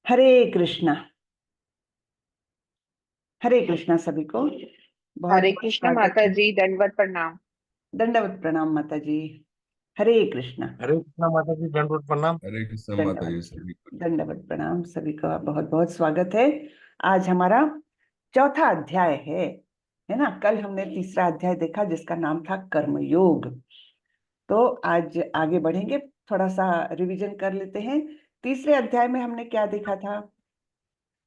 हरे कृष्णा। हरे कृष्णा सभी को। बहुत हरे बहुत कृष्ण स्वागत माता है। जी, दंडवत प्रणाम। दंडवत प्रणाम माता जी। हरे कृष्णा। हरे कृष्णा माता जी, दंडवत प्रणाम। हरे कृष्ण माता दंडवत जी सभी को। दंडवत प्रणाम सभी का बहुत बहुत स्वागत है। आज हमारा चौथा अध्याय है ना। कल हमने तीसरा अध्याय देखा जिसका नाम था कर्मयोग। तो आज आगे बढ़ेंगे, थोड़ा सा रिवीजन कर लेते हैं। तीसरे अध्याय में हमने क्या देखा था?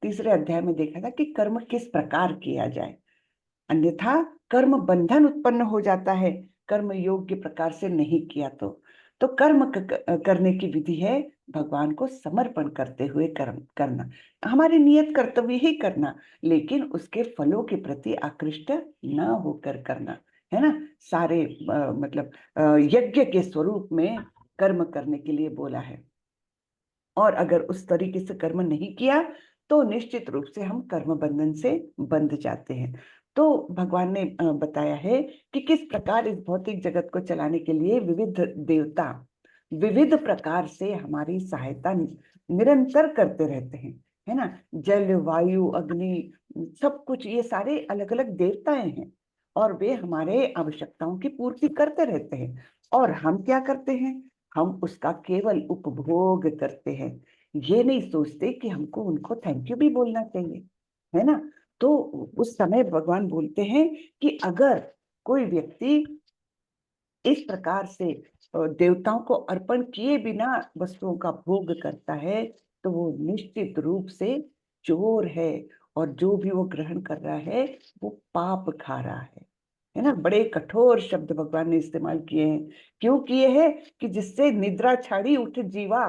तीसरे अध्याय में देखा था कि कर्म किस प्रकार किया जाए, अन्यथा कर्म बंधन उत्पन्न हो जाता है कर्म योग्य प्रकार से नहीं किया तो कर्म करने की विधि है भगवान को समर्पण करते हुए कर्म करना, हमारी नियत कर्तव्य ही करना, लेकिन उसके फलों के प्रति आकृष्ट न होकर करना, है ना। सारे मतलब यज्ञ के स्वरूप में कर्म करने के लिए बोला है। और अगर उस तरीके से कर्म नहीं किया तो निश्चित रूप से हम कर्म बंधन से बंध जाते हैं। तो भगवान ने बताया है कि किस प्रकार इस भौतिक जगत को चलाने के लिए विविध देवता विविध प्रकार से हमारी सहायता निरंतर करते रहते हैं, है ना। जल वायु अग्नि सब कुछ, ये सारे अलग अलग देवताएं हैं और वे हमारे आवश्यकताओं की पूर्ति करते रहते हैं। और हम क्या करते हैं? हम उसका केवल उपभोग करते हैं। ये नहीं सोचते कि हमको उनको थैंक यू भी बोलना चाहिए, है ना। तो उस समय भगवान बोलते हैं कि अगर कोई व्यक्ति इस प्रकार से देवताओं को अर्पण किए बिना वस्तुओं का भोग करता है तो वो निश्चित रूप से चोर है, और जो भी वो ग्रहण कर रहा है वो पाप खा रहा है ना। बड़े कठोर शब्द भगवान ने इस्तेमाल किए हैं। क्यों किए हैं? कि जिससे निद्रा छाड़ी उठ जीवा,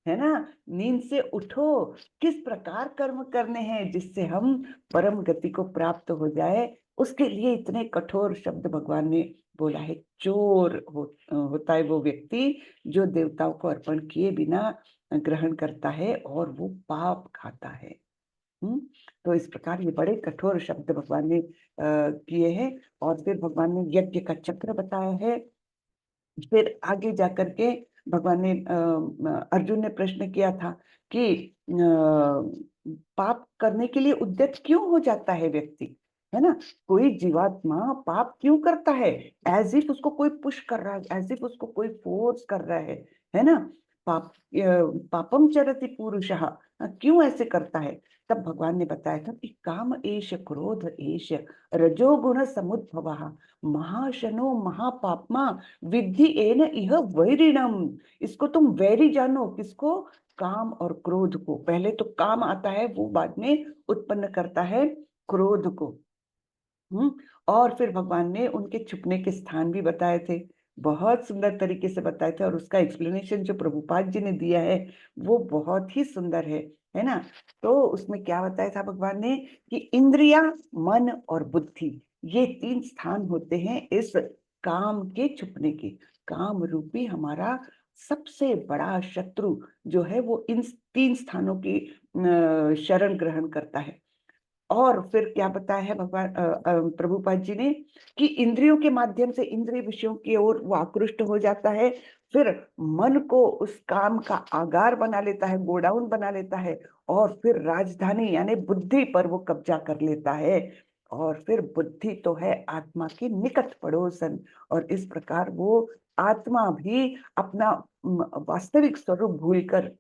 है ना। नींद से उठो, किस प्रकार कर्म करने हैं जिससे हम परम गति को प्राप्त हो जाए, उसके लिए इतने कठोर शब्द भगवान ने बोला है। चोर होता है वो व्यक्ति जो देवताओं को अर्पण किए बिना ग्रहण करता है और वो पाप खाता है। तो इस प्रकार ये बड़े कठोर शब्द भगवान ने किए हैं। और फिर भगवान ने यज्ञ का चक्र बताया है। फिर आगे जाकर के भगवान ने अर्जुन ने प्रश्न किया था कि पाप करने के लिए उद्यत क्यों हो जाता है व्यक्ति, है ना। कोई जीवात्मा पाप क्यों करता है? एज इफ उसको कोई पुश कर रहा है, एज इफ उसको कोई फोर्स कर रहा है ना। पाप पापम चरति पुरुषः, क्यों ऐसे करता है? तब भगवान ने बताया था कि काम एष क्रोध एष रजोगुण समुद्भवः महाशनो महापाप्मा विद्धि एन इह वैरिणम। इसको तुम वैरी जानो, किसको? काम और क्रोध को। पहले तो काम आता है, वो बाद में उत्पन्न करता है क्रोध को। और फिर भगवान ने उनके छुपने के स्थान भी बताए थे, बहुत सुंदर तरीके से बताए थे। और उसका एक्सप्लेनेशन जो प्रभुपाद जी ने दिया है वो बहुत ही सुंदर है ना। तो उसमें क्या बताया था भगवान ने कि इंद्रिया, मन और बुद्धि, ये तीन स्थान होते हैं इस काम के छुपने के। काम रूपी हमारा सबसे बड़ा शत्रु जो है वो इन तीन स्थानों की शरण ग्रहण करता है। और फिर क्या बताया है भगवान प्रभुपाद जी ने कि इंद्रियों के माध्यम से इंद्रिय विषयों की ओर वो आकृष्ट हो जाता है। फिर मन को उस काम का आगार बना लेता है, गोडाउन बना लेता है। और फिर राजधानी यानी बुद्धि पर वो कब्जा कर लेता है। और फिर बुद्धि तो है आत्मा की निकट पड़ोसन। और इस प्रकार वो आत्मा भी अपना वास्तविक स्वरूप भूलकर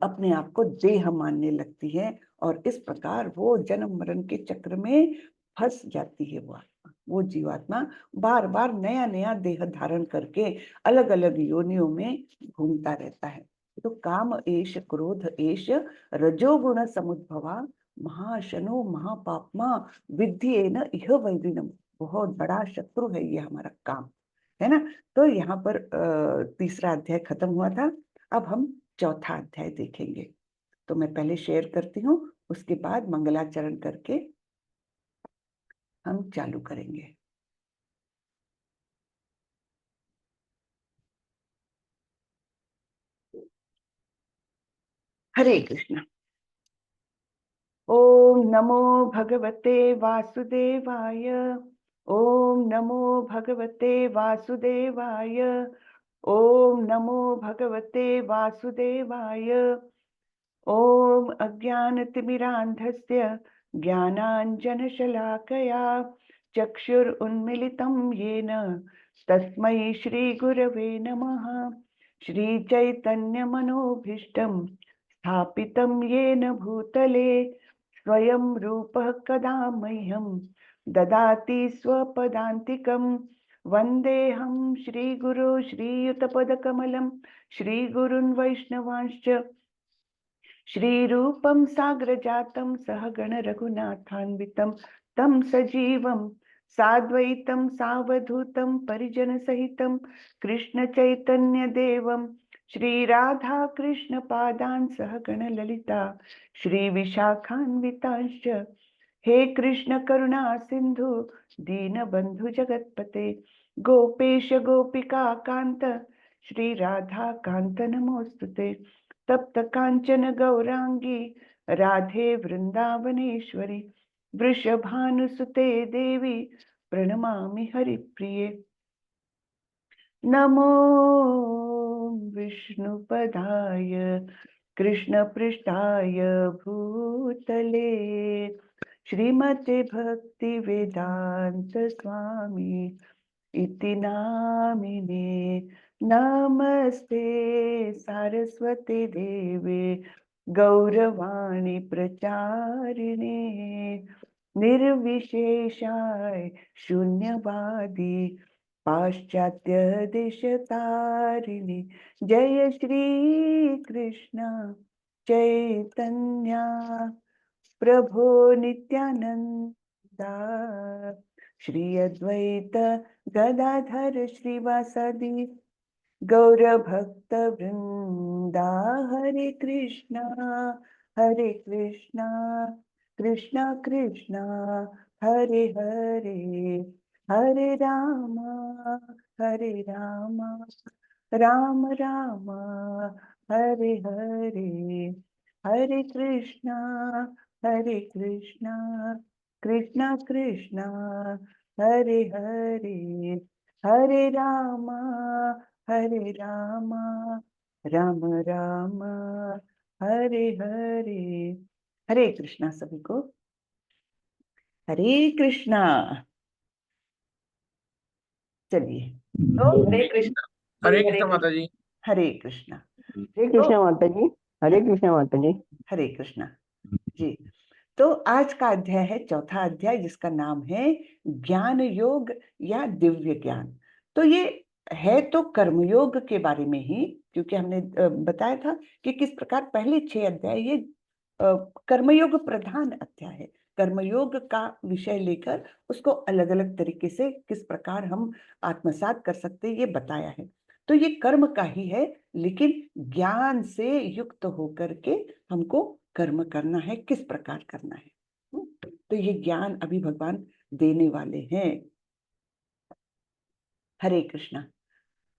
अपने आप को देह मानने लगती है। और इस प्रकार वो जन्म मरण के चक्र में फंस जाती है। वो आत्मा, वो जीवात्मा बार बार नया नया देह धारण करके अलग अलग योनियों में घूमता रहता है। तो काम एष क्रोध एष रजोगुण समुद्भवा महाशनो महापाप्मा विद्धि एन इह वैरिणम। बहुत बड़ा शत्रु है ये हमारा काम, है ना। तो यहाँ पर तीसरा अध्याय खत्म हुआ था। अब हम चौथा अध्याय देखेंगे। तो मैं पहले शेयर करती हूँ, उसके बाद मंगलाचरण करके हम चालू करेंगे। हरे कृष्ण। ओम नमो भगवते वासुदेवाय। ओम नमो भगवते वासुदेवाय। ओम नमो भगवते वासुदेवाय। ॐ अज्ञानतिमिरान्धस्य ज्ञानाञ्जनशलाकया चक्षुरुन्मिलितं येन तस्मै श्रीगुरवे नमः। श्रीचैतन्यमनोभीष्टं स्थापितं येन भूतले स्वयं रूपः कदा मह्यं ददाति स्वपदान्तिकं। वन्देऽहं श्रीगुरो श्रीयुतपदकमलं श्रीगुरुन् वैष्णवांश्च श्रीरूपं साग्रजातं सहगण रघुनाथान्वितं तं सजीवं साद्वैतं सावधूतं परिजनसहितं कृष्णचैतन्यदेवं श्रीराधा कृष्णपादान् सहगण ललिता श्रीविशाखान्वितांश्च। हे कृष्ण करुणा सिंधु दीनबंधु जगत्पते गोपेश गोपिका कांत श्री राधा कांत नमोस्तुते। तप्त कांचन गौरांगी राधे वृंदावनेश्वरी वृषभानुसुते देवी प्रणमामि हरिप्रिये। नमो विष्णुपदाय कृष्णपृष्ठाय भूतले श्रीमते भक्ति वेदांत स्वामी इति नामिने। नमस्ते सारस्वती देवे गौरवाणी प्रचारिणे निर्विशेषाय शून्यवादी पाश्चात्य देशतारिणे। जय श्री कृष्ण चैतन्य प्रभो नित्यानंदा श्री अद्वैत गदाधर श्रीवासादि गौर भक्त वृंदा। हरे कृष्णा कृष्णा कृष्णा हरे हरे हरे राम राम राम हरे हरे हरे कृष्णा कृष्णा कृष्णा हरे हरे हरे राम राम राम हरे हरे। हरे कृष्णा सभी को। हरे कृष्णा। चलिए तो हरे कृष्ण हरे कृष्ण माता जी। हरे कृष्णा हरे कृष्णा माता जी। हरे कृष्णा माता जी। हरे कृष्णा जी। तो आज का अध्याय है चौथा अध्याय जिसका नाम है ज्ञान योग या दिव्य ज्ञान। तो ये है तो कर्मयोग के बारे में ही, क्योंकि हमने बताया था कि किस प्रकार पहले 6 अध्याय ये कर्मयोग प्रधान अध्याय है। कर्मयोग का विषय लेकर उसको अलग अलग तरीके से किस प्रकार हम आत्मसात कर सकते ये बताया है। तो ये कर्म का ही है, लेकिन ज्ञान से युक्त होकर के हमको कर्म करना है, किस प्रकार करना है। तो ये ज्ञान अभी भगवान देने वाले हैं। हरे कृष्णा।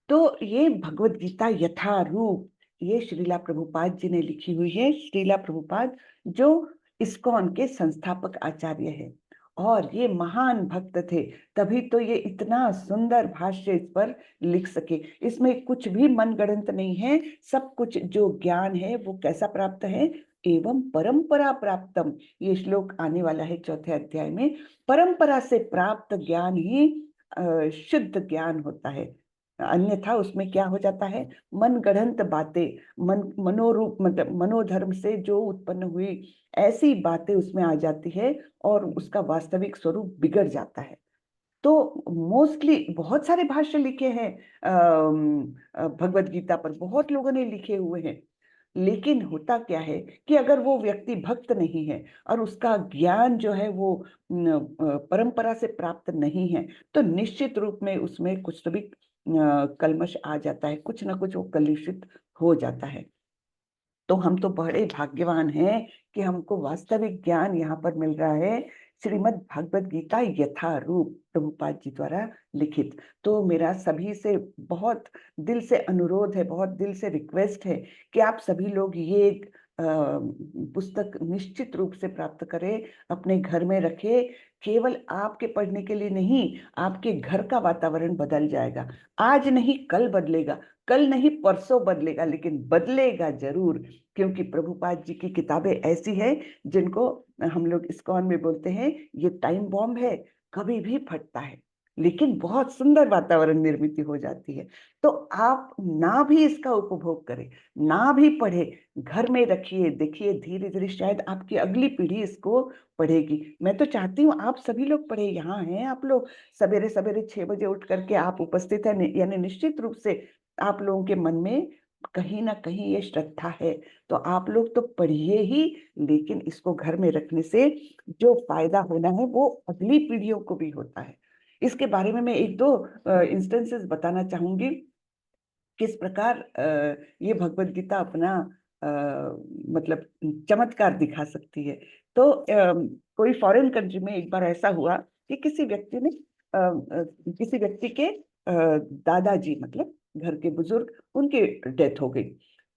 तो ये भगवत गीता यथारूप ये श्रीला प्रभुपाद जी ने लिखी हुई है। श्रीला प्रभुपाद जो इस्कॉन के संस्थापक आचार्य है और ये महान भक्त थे, तभी तो ये इतना सुंदर भाष्य इस पर लिख सके। इसमें कुछ भी मनगढ़ंत नहीं है। सब कुछ जो ज्ञान है वो कैसा प्राप्त है, एवं परंपरा प्राप्तम, ये श्लोक आने वाला है चौथे अध्याय में। परंपरा से प्राप्त ज्ञान ही शुद्ध ज्ञान होता है। अन्यथा उसमें क्या हो जाता है, मनगढ़ंत बातें, मनोरूप मतलब मनोधर्म से जो उत्पन्न हुई ऐसी बातें उसमें आ जाती है और उसका वास्तविक स्वरूप बिगड़ जाता है। तो मोस्टली बहुत सारे भाष्य लिखे हैं भगवत गीता पर, बहुत लोगों ने लिखे हुए हैं। लेकिन होता क्या है कि अगर वो व्यक्ति भक्त नहीं है और उसका ज्ञान जो है वो परंपरा से प्राप्त नहीं है, तो निश्चित रूप में उसमें कुछ तो भी कल्मश आ जाता है, कुछ ना कुछ वो कलुषित हो जाता है। तो हम तो बड़े भाग्यवान हैं कि हमको वास्तविक ज्ञान यहाँ पर मिल रहा है, श्रीमद् भागवत गीता यथारूप प्रभुपाद जी द्वारा लिखित। तो मेरा सभी से बहुत दिल से अनुरोध है, बहुत दिल से रिक्वेस्ट है कि आप सभी लोग ये पुस्तक निश्चित रूप से प्राप्त करें, अपने घर में रखें। केवल आपके पढ़ने के लिए नहीं, आपके घर का वातावरण बदल जाएगा। आज नहीं कल बदलेगा। कल नहीं परसों बदलेगा, लेकिन बदलेगा जरूर, क्योंकि प्रभुपाद जी की किताबें ऐसी है जिनको हम लोग इस्कॉन में बोलते हैं ये टाइम बॉम्ब है, कभी भी फटता है, लेकिन बहुत सुंदर वातावरण निर्मित हो जाती है। तो आप ना भी इसका उपभोग करें, ना भी पढ़े, घर में रखिए, देखिए धीरे धीरे शायद आपकी अगली पीढ़ी इसको पढ़ेगी। मैं तो चाहती हूँ आप सभी लोग पढ़े, यहाँ हैं आप लोग, सवेरे सवेरे 6 बजे उठ करके आप उपस्थित हैं, यानी निश्चित रूप से आप लोगों के मन में कहीं ना कहीं ये श्रद्धा है, तो आप लोग तो पढ़िए ही, लेकिन इसको घर में रखने से जो फायदा होना है वो अगली पीढ़ियों को भी होता है। इसके बारे में मैं एक दो इंस्टेंसेस बताना चाहूंगी, किस प्रकार ये भगवत गीता अपना मतलब चमत्कार दिखा सकती है। तो कोई फॉरेन कंट्री में एक बार ऐसा हुआ कि किसी व्यक्ति ने किसी व्यक्ति के दादाजी, मतलब घर के बुजुर्ग, उनकी डेथ हो गई,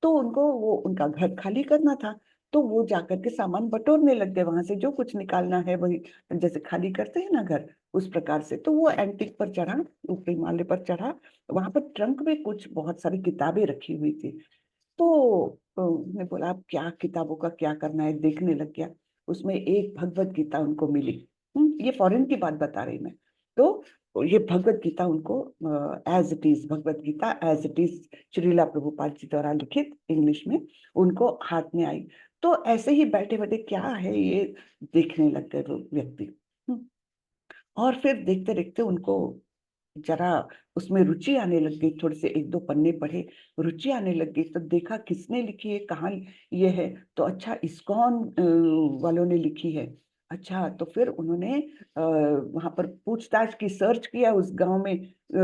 तो उनको वो उनका घर खाली करना था। तो वो जाकर के सामान बटोरने लग गए, वहां से जो कुछ निकालना है वही, जैसे खाली करते हैं ना घर, उस प्रकार से। तो वो एंटीक पर चढ़ा, ऊपरी माले पर चढ़ा, वहां पर ट्रंक में कुछ बहुत सारी किताबें रखी हुई थी। तो उसने बोला अब क्या किताबों का क्या करना है, देखने लग गया। उसमें एक भगवत गीता उनको मिली। ये फॉरेन की बात बता रही मैं। तो ये भगवत गीता उनको as it is, Bhagavad Gita as it is, Srila Prabhupada ji द्वारा लिखित इंग्लिश में उनको हाथ में आई। तो ऐसे ही बैठे बैठे क्या है ये देखने लग गए वो व्यक्ति। और फिर देखते देखते उनको जरा उसमें रुचि आने लग गई, थोड़े से एक दो पन्ने पढ़े, रुचि आने लग गई, तो देखा किसने लिखी है, कहाँ ये है, तो अच्छा इस्कॉन वालों ने लिखी है। अच्छा, तो फिर उन्होंने वहां पर पूछताछ की, सर्च किया उस गांव में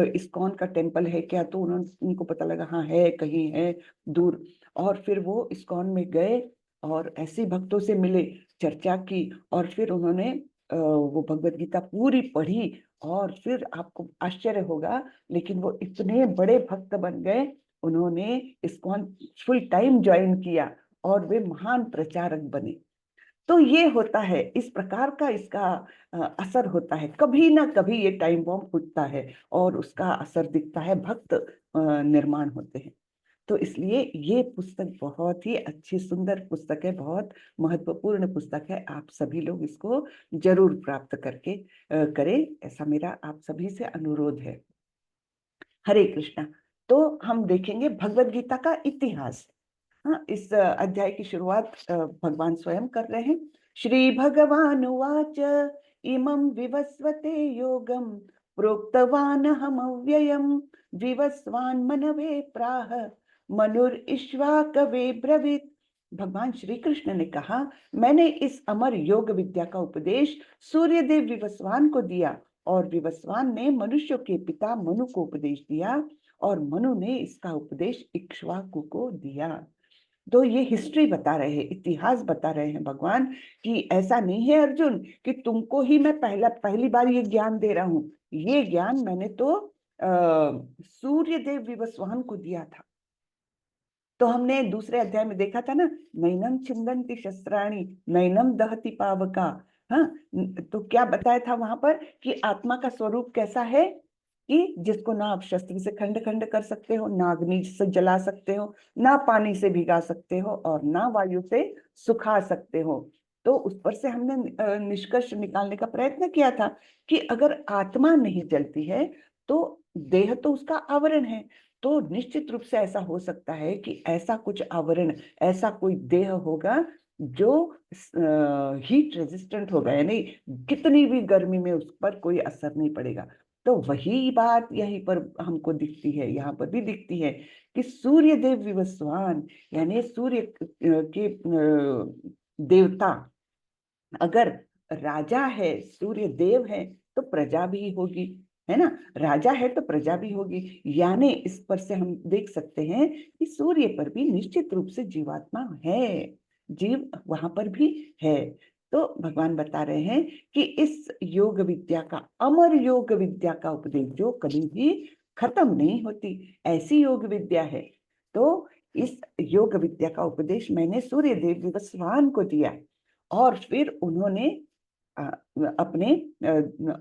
इस्कॉन का टेम्पल है क्या, तो उन्होंने, उनको पता लगा हाँ है, कहीं है दूर। और फिर वो इस्कॉन में गए और ऐसे भक्तों से मिले, चर्चा की, और फिर उन्होंने वो भगवत गीता पूरी पढ़ी। और फिर आपको आश्चर्य होगा, लेकिन वो इतने बड़े भक्त बन गए, उन्होंने इस्कॉन फुल टाइम ज्वाइन किया और वे महान प्रचारक बने। तो ये होता है, इस प्रकार का इसका असर होता है, कभी ना कभी ये टाइम बॉम्ब फूटता है और उसका असर दिखता है, भक्त निर्माण होते हैं। तो इसलिए ये पुस्तक बहुत ही अच्छी सुंदर पुस्तक है, बहुत महत्वपूर्ण पुस्तक है, आप सभी लोग इसको जरूर प्राप्त करके करें, ऐसा मेरा आप सभी से अनुरोध है। हरे कृष्णा। तो हम देखेंगे भगवत गीता का इतिहास। हाँ, इस अध्याय की शुरुआत भगवान स्वयं कर रहे हैं। श्री भगवान उवाच इमं विवस्वते योगम प्रोक्तवान हम अव्ययम विवस्वान मनवे प्राह मनुर्ईश्वाकवे ब्रवीत। भगवान श्री कृष्ण ने कहा, मैंने इस अमर योग विद्या का उपदेश सूर्यदेव विवस्वान को दिया, और विवस्वान ने मनुष्यों के पिता मनु को उपदेश दिया, और मनु ने इसका उपदेश इक्ष्वाकु को दिया। तो ये हिस्ट्री बता रहे हैं, इतिहास बता रहे हैं भगवान, कि ऐसा नहीं है अर्जुन कि तुमको ही मैं पहली बार ये ज्ञान दे रहा हूं, ये ज्ञान मैंने तो सूर्यदेव विवस्वान को दिया था। तो हमने दूसरे अध्याय में देखा था ना, नैनम छिन्दन्ति शस्त्राणि नैनम दहति पावका। हाँ, तो क्या बताया था वहां पर कि आत्मा का स्वरूप कैसा है, कि जिसको ना आप शस्त्र से खंड खंड कर सकते हो, ना अग्नि से जला सकते हो, ना पानी से भिगा सकते हो, और ना वायु से सुखा सकते हो। तो उस पर से हमने निष्कर्ष निकालने का प्रयत्न किया था कि अगर आत्मा नहीं जलती है तो देह तो उसका आवरण है। तो निश्चित रूप से ऐसा हो सकता है कि ऐसा कुछ आवरण, ऐसा कोई देह होगा जो हीट रेजिस्टेंट होगा, यानी कितनी भी गर्मी में उस पर कोई असर नहीं पड़ेगा। तो वही बात यहीं पर हमको दिखती है, यहाँ पर भी दिखती है कि सूर्य देव विवस्वान, यानी सूर्य के देवता, अगर राजा है, सूर्य देव है, तो प्रजा भी होगी, है ना, राजा है तो प्रजा भी होगी। यानी इस पर से हम देख सकते हैं कि सूर्य पर भी निश्चित रूप से जीवात्मा है, जीव वहां पर भी है। तो भगवान बता रहे हैं कि इस योग विद्या का, अमर योग विद्या का उपदेश जो कभी भी खत्म नहीं होती, ऐसी योग विद्या है। तो इस योग विद्या का उपदेश मैंने सूर्य देव विवस्वान को दिया, और फिर उन्होंने अपने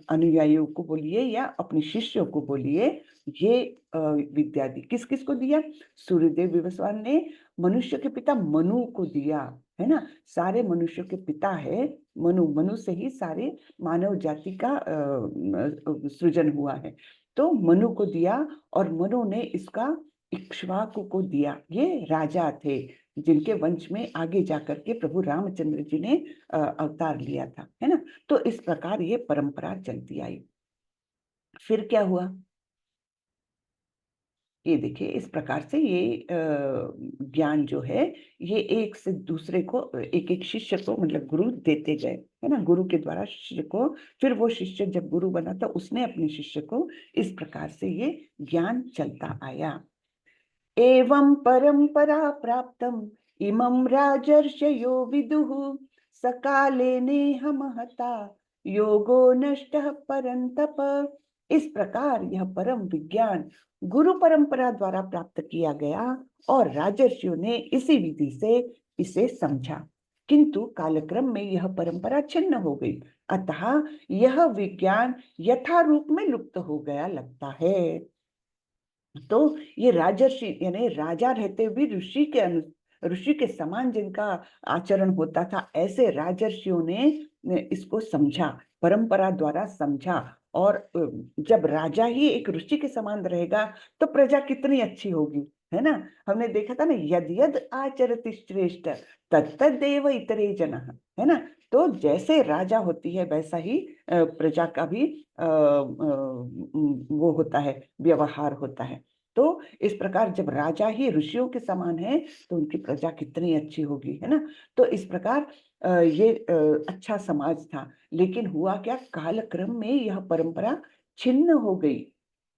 अनुयायियों को बोलिए या अपने शिष्यों को बोलिए, ये विद्या दी। किस किस को दिया? सूर्यदेव विवस्वान ने मनुष्य के पिता मनु को दिया, है ना। सारे मनुष्यों के पिता है मनु, मनु से ही सारे मानव जाति का सृजन हुआ है। तो मनु को दिया और मनु ने इसका इक्ष्वाकु को दिया। ये राजा थे जिनके वंश में आगे जाकर के प्रभु रामचंद्र जी ने अवतार लिया था, है ना। तो इस प्रकार ये परंपरा चलती आई। फिर क्या हुआ, ये देखिए, इस प्रकार से ये ज्ञान जो है ये एक से दूसरे को, एक एक शिष्य को मतलब गुरु देते गए, है ना। गुरु के द्वारा शिष्य को, फिर वो शिष्य जब गुरु बना तो उसने अपने शिष्य को, इस प्रकार से ये ज्ञान चलता आया। एवं परंपरा प्राप्तम इमं राजर्षयो विदुः सकाले नेह महता योगो नष्टः परंतप। इस प्रकार यह परम विज्ञान गुरु परंपरा द्वारा प्राप्त किया गया और राजर्षियों ने इसी विधि से इसे समझा, किंतु कालक्रम में यह परंपरा छिन्न हो गई, अतः यह विज्ञान यथारूप में लुप्त हो गया लगता है। तो ये राजर्षि यानी राजा रहते हुए ऋषि के समान जिनका आचरण होता था, ऐसे राजर्षियों ने इसको समझा, परंपरा द्वारा समझा। और जब राजा ही एक ऋषि के समान रहेगा तो प्रजा कितनी अच्छी होगी, है ना। हमने देखा था ना, यद यद आचरति श्रेष्ठ तत्तदेव इतरे जनः, है ना। तो जैसे राजा होती है वैसा ही प्रजा का भी वो होता है, व्यवहार होता है। तो इस प्रकार जब राजा ही ऋषियों के समान है तो उनकी प्रजा कितनी अच्छी होगी, है ना। तो इस प्रकार ये अच्छा समाज था। लेकिन हुआ क्या, कालक्रम में यह परंपरा छिन्न हो गई।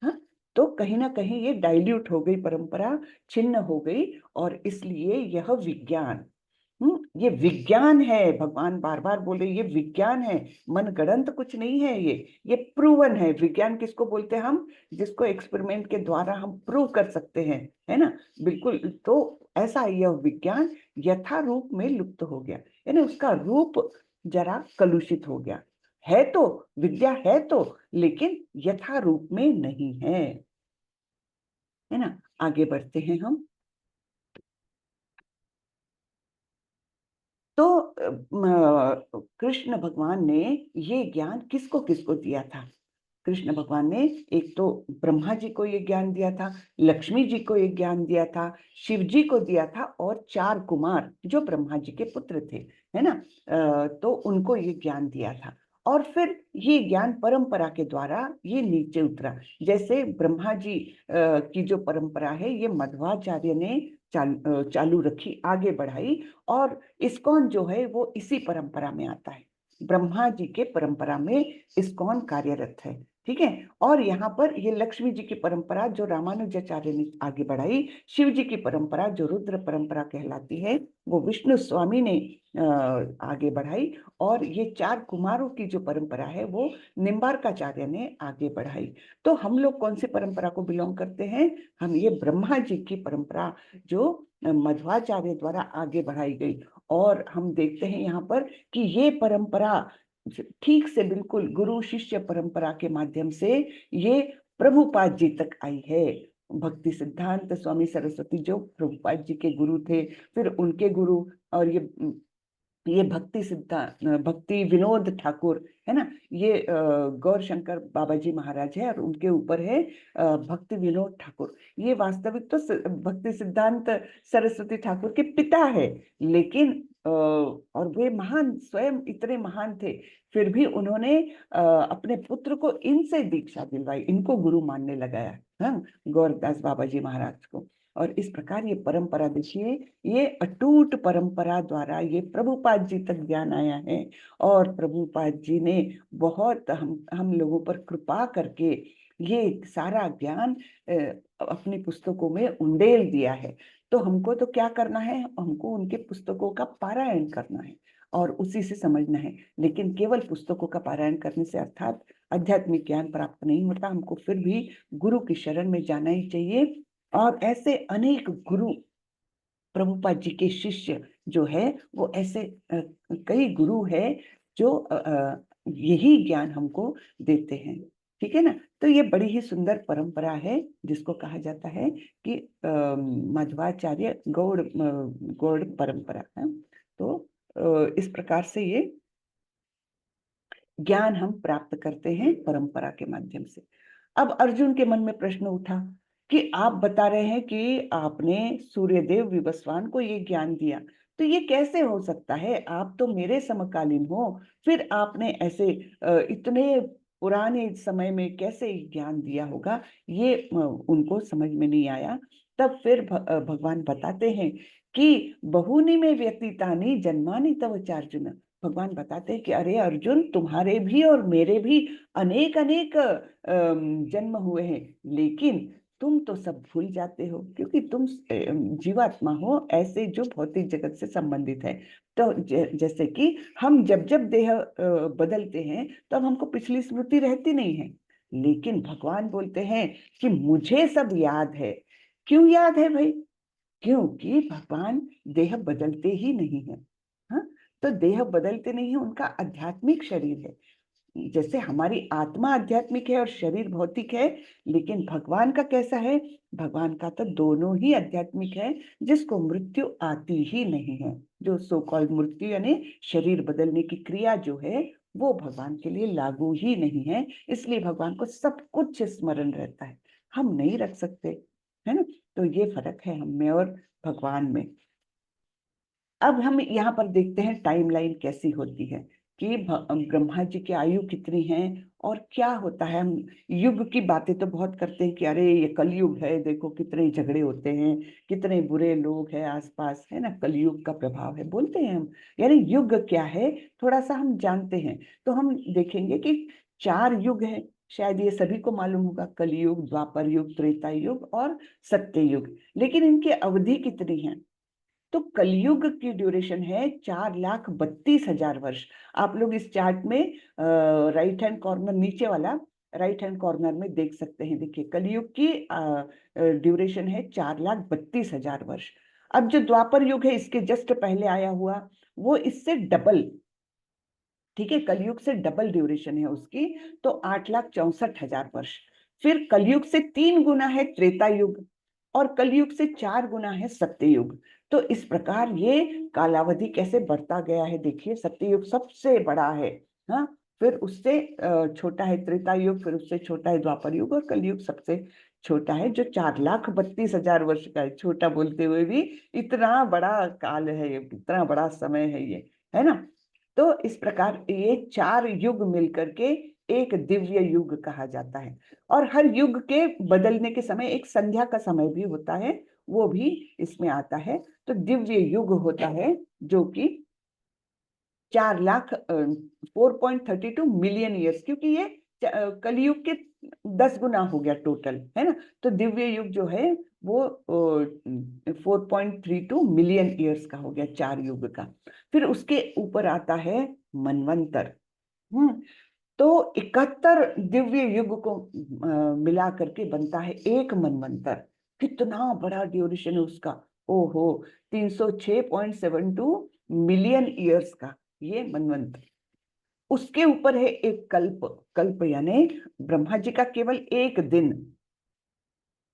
हाँ, तो कहीं ना कहीं ये डाइल्यूट हो गई, परंपरा छिन्न हो गई, और इसलिए यह विज्ञान, ये विज्ञान है। भगवान बार बार बोले ये विज्ञान है, मनगढ़ंत कुछ नहीं है। ये प्रूवन है। विज्ञान किसको बोलते हैं हम? जिसको एक्सपेरिमेंट के द्वारा हम प्रूव कर सकते हैं, है ना। बिल्कुल। तो ऐसा यह विज्ञान यथारूप में लुप्त हो गया, यानी उसका रूप जरा कलुषित हो गया। है तो विद्या है तो, लेकिन यथारूप में नहीं है ना। आगे बढ़ते हैं हम। तो कृष्ण भगवान ने ये ज्ञान किसको किसको दिया था? कृष्ण भगवान ने एक तो ब्रह्मा जी को ये ज्ञान दिया था, लक्ष्मी जी को ये ज्ञान दिया था, शिव जी को दिया था, और 4 कुमार जो ब्रह्मा जी के पुत्र थे, है ना। तो उनको ये ज्ञान दिया था। और फिर ये ज्ञान परंपरा के द्वारा ये नीचे उतरा। जैसे ब्रह्मा जी की जो परंपरा है ये मध्वाचार्य ने चालू रखी, आगे बढ़ाई, और इस्कॉन जो है वो इसी परंपरा में आता है। ब्रह्मा जी के परंपरा में इस्कॉन कार्यरत है, ठीक है। और यहाँ पर ये लक्ष्मी जी की परंपरा जो रामानुजाचार्य ने आगे बढ़ाई, शिव जी की परंपरा जो रुद्र परंपरा कहलाती है वो विष्णु स्वामी ने आगे बढ़ाई, और ये 4 कुमारों की जो परंपरा है वो निम्बार्काचार्य ने आगे बढ़ाई। तो हम लोग कौन सी परंपरा को बिलोंग करते हैं? हम ये ब्रह्मा जी की परंपरा जो मध्वाचार्य द्वारा आगे बढ़ाई गई। और हम देखते हैं यहाँ पर कि ये परंपरा ठीक से बिल्कुल गुरु शिष्य परंपरा के माध्यम से ये प्रभुपाद जी तक आई है। भक्ति सिद्धांत स्वामी सरस्वती जो प्रभुपाद जी के गुरु थे, फिर उनके गुरु, और ये भक्ति विनोद ठाकुर, है ना। ये गौर शंकर बाबा जी महाराज है और उनके ऊपर है भक्ति विनोद ठाकुर। ये वास्तविक तो भक्ति सिद्धांत सरस्वती ठाकुर के पिता है, लेकिन और वे महान, स्वयं इतने महान थे, फिर भी उन्होंने अपने पुत्र को इनसे दीक्षा दिलवाई, इनको गुरु मानने लगाया, हाँ, गौरदास बाबा जी महाराज को। और इस प्रकार ये परंपरा देखिए, ये अटूट परंपरा द्वारा ये प्रभुपाद जी तक ज्ञान आया है। और प्रभुपाद जी ने बहुत हम लोगों पर कृपा करके ये सारा ज्ञान अपनी पुस्तकों में उंडेल दिया है। तो हमको तो क्या करना है? हमको उनके पुस्तकों का पारायण करना है और उसी से समझना है। लेकिन केवल पुस्तकों का पारायण करने से अर्थात आध्यात्मिक ज्ञान प्राप्त नहीं होता। हमको फिर भी गुरु की शरण में जाना ही चाहिए। और ऐसे अनेक गुरु, प्रभुपाद जी के शिष्य जो है वो ऐसे कई गुरु है जो यही ज्ञान हमको देते हैं। ठीक है ना। तो ये बड़ी ही सुंदर परंपरा है जिसको कहा जाता है कि माधवाचार्य गौड़ परंपरा है। तो इस प्रकार से ये ज्ञान हम प्राप्त करते हैं परंपरा के माध्यम से। अब अर्जुन के मन में प्रश्न उठा कि आप बता रहे हैं कि आपने सूर्यदेव विवस्वान को ये ज्ञान दिया, तो ये कैसे हो सकता है? आप तो मेरे समकालीन हो, फिर आपने ऐसे इतने पुराने समय में कैसे ज्ञान दिया होगा? ये उनको समझ में नहीं आया। तब फिर भगवान बताते हैं कि बहुनी में व्यतीतानि जन्मानि तव चार्जुन। भगवान बताते हैं कि अरे अर्जुन, तुम्हारे भी और मेरे भी अनेक अनेक जन्म हुए हैं, लेकिन तुम तो सब भूल जाते हो क्योंकि तुम जीवात्मा हो, ऐसे जो भौतिक जगत से संबंधित है। तो जैसे कि हम जब जब देह बदलते हैं तब हमको पिछली स्मृति रहती नहीं है, लेकिन भगवान बोलते हैं कि मुझे सब याद है। क्यों याद है भाई? क्योंकि भगवान देह बदलते ही नहीं है। हाँ, तो देह बदलते नहीं है, उनका आध्यात्मिक शरीर है। जैसे हमारी आत्मा आध्यात्मिक है और शरीर भौतिक है, लेकिन भगवान का कैसा है? भगवान का तो दोनों ही आध्यात्मिक है, जिसको मृत्यु आती ही नहीं है। जो सो कॉल्ड मृत्यु यानी शरीर बदलने की क्रिया जो है, वो भगवान के लिए लागू ही नहीं है। इसलिए भगवान को सब कुछ स्मरण रहता है, हम नहीं रख सकते, है ना। तो ये फर्क है हम में और भगवान में। अब हम यहाँ पर देखते हैं टाइमलाइन कैसी होती है कि ब्रह्मा जी की आयु कितनी है और क्या होता है। हम युग की बातें तो बहुत करते हैं कि अरे ये कलयुग है, देखो कितने झगड़े होते हैं, कितने बुरे लोग हैं आसपास, है ना, कलयुग का प्रभाव है बोलते हैं हम। यानी युग क्या है थोड़ा सा हम जानते हैं, तो हम देखेंगे कि 4 युग है। शायद ये सभी को मालूम होगा, कलयुग, द्वापर युग, त्रेता युग और सत्य युग। लेकिन इनकी अवधि कितनी है? तो कलयुग की ड्यूरेशन है 4,32,000 वर्ष। आप लोग इस चार्ट में राइट हैंड कॉर्नर, नीचे वाला राइट हैंड कॉर्नर में देख सकते हैं। देखिए कलयुग की ड्यूरेशन है 4,32,000 वर्ष। अब जो द्वापर युग है इसके जस्ट पहले आया हुआ, वो इससे डबल, ठीक है, कलयुग से डबल ड्यूरेशन है उसकी, तो 8,64,000 वर्ष। फिर कलयुग से 3 गुना है त्रेता युग और कलयुग से 4 गुना है सत्ययुग। तो इस प्रकार ये कालावधि कैसे बढ़ता गया है, देखिए सत्ययुग सबसे बड़ा है। हाँ, फिर उससे छोटा है त्रेता युग, फिर उससे छोटा है द्वापर युग और कलयुग सबसे छोटा है जो 4,32,000 वर्ष का है। छोटा बोलते हुए भी इतना बड़ा काल है ये, इतना बड़ा समय है ये, है ना। तो इस प्रकार ये 4 युग मिलकर के एक दिव्य युग कहा जाता है। और हर युग के बदलने के समय एक संध्या का समय भी होता है, वो भी इसमें आता है। तो दिव्य युग होता है जो कि 4,04.32 मिलियन ईयर्स, क्योंकि ये कलयुग के 10 गुना हो गया टोटल, है ना। तो दिव्य युग जो है वो 4.32 मिलियन ईयर्स का हो गया 4 युग का। फिर उसके ऊपर आता है मनवंतर। तो 71 दिव्य युग को मिला करके बनता है एक मनवंतर। कितना बड़ा ड्यूरेशन है उसका, ओहो, 306.72 मिलियन ईयर्स का ये मनवंतर। उसके ऊपर है एक कल्प। कल्प यानी ब्रह्मा जी का केवल एक दिन।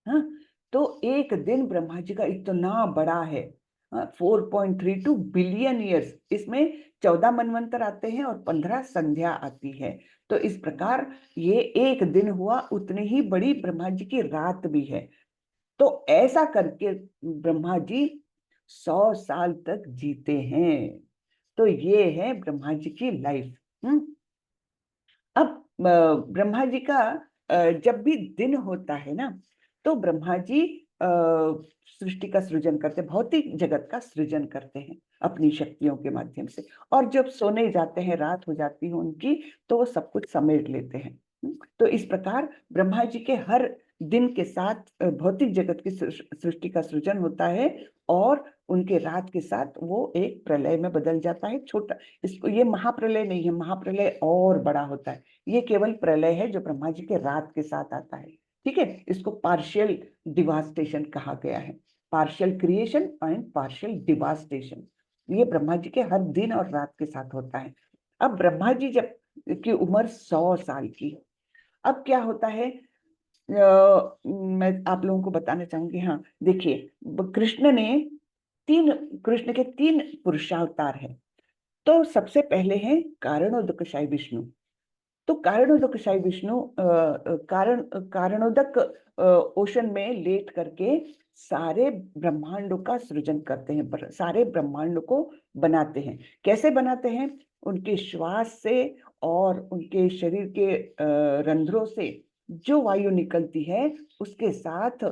हाँ, तो एक दिन ब्रह्मा जी का इतना बड़ा है, 4.32 बिलियन ईयर्स। इसमें 14 मनवंतर आते हैं और 15 संध्या आती है। तो इस प्रकार ये एक दिन हुआ, उतनी ही बड़ी ब्रह्मा जी की रात भी है। तो ऐसा करके ब्रह्मा जी 100 साल तक जीते हैं। तो ये है ब्रह्मा जी की लाइफ। अब ब्रह्मा जी का जब भी दिन होता है ना, तो ब्रह्मा जी सृष्टि का सृजन करते, भौतिक जगत का सृजन करते हैं अपनी शक्तियों के माध्यम से। और जब सोने जाते हैं, रात हो जाती है उनकी, तो वो सब कुछ समेट लेते हैं। तो इस प्रकार ब्रह्मा जी के हर दिन के साथ भौतिक जगत की सृष्टि का सृजन होता है और उनके रात के साथ वो एक प्रलय में बदल जाता है। छोटा, इसको ये महाप्रलय नहीं है, महाप्रलय और बड़ा होता है। ये केवल प्रलय है जो ब्रह्मा जी के रात के साथ आता है। ठीक है, इसको पार्शियल डिवास्टेशन कहा गया है, partial creation and partial devastation. ये ब्रह्मा जी के हर दिन और रात के साथ होता है। अब ब्रह्मा जी जब की उम्र 100 साल की। अब क्या होता है, मैं आप लोगों को बताना चाहूंगी। हाँ देखिए, कृष्ण के 3 पुरुषावतार हैं। तो सबसे पहले हैं कारणोदक विष्णु। तो कारणोदक विष्णु कारणोदक ओशन में लेट करके सारे ब्रह्मांडों का सृजन करते हैं, सारे ब्रह्मांडों को बनाते हैं। कैसे बनाते हैं? उनके श्वास से और उनके शरीर के रंध्रों से जो वायु निकलती है उसके साथ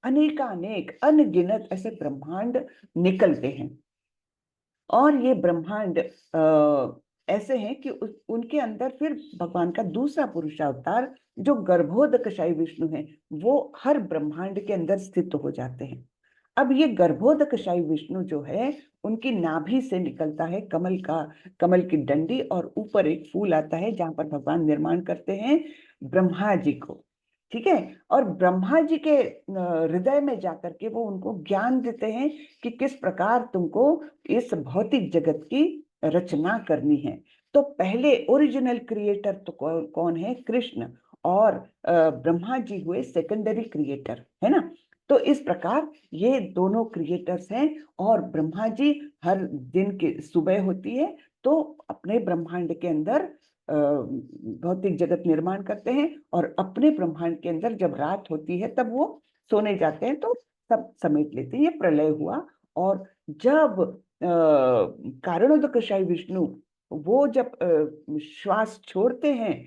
अनेकानेक अनगिनत ऐसे ब्रह्मांड निकलते हैं। और ये ब्रह्मांड ऐसे हैं कि उनके अंदर फिर भगवान का दूसरा पुरुषावतार जो गर्भोदकशायी विष्णु है, वो हर ब्रह्मांड के अंदर स्थित हो जाते हैं। अब ये गर्भोदकशायी विष्णु जो है, उनकी नाभि से निकलता है कमल की डंडी, और ऊपर एक फूल आता है जहां पर भगवान निर्माण करते हैं ब्रह्मा जी को। ठीक है। और ब्रह्मा जी के हृदय में जाकर के वो उनको ज्ञान देते हैं कि किस प्रकार तुमको इस भौतिक जगत की रचना करनी है। तो पहले ओरिजिनल क्रिएटर तो कौन है? कृष्ण। और ब्रह्मा जी हुए सेकेंडरी क्रिएटर, है ना। तो इस प्रकार ये दोनों क्रिएटर्स हैं। और ब्रह्मा जी हर दिन की सुबह होती है तो अपने ब्रह्मांड के अंदर भौतिक जगत निर्माण करते हैं, और अपने ब्रह्मांड के अंदर जब रात होती है तब वो सोने जाते हैं, तो सब समेट लेते हैं। ये प्रलय हुआ। और जब कारणोदकशायी विष्णु वो जब श्वास छोड़ते हैं,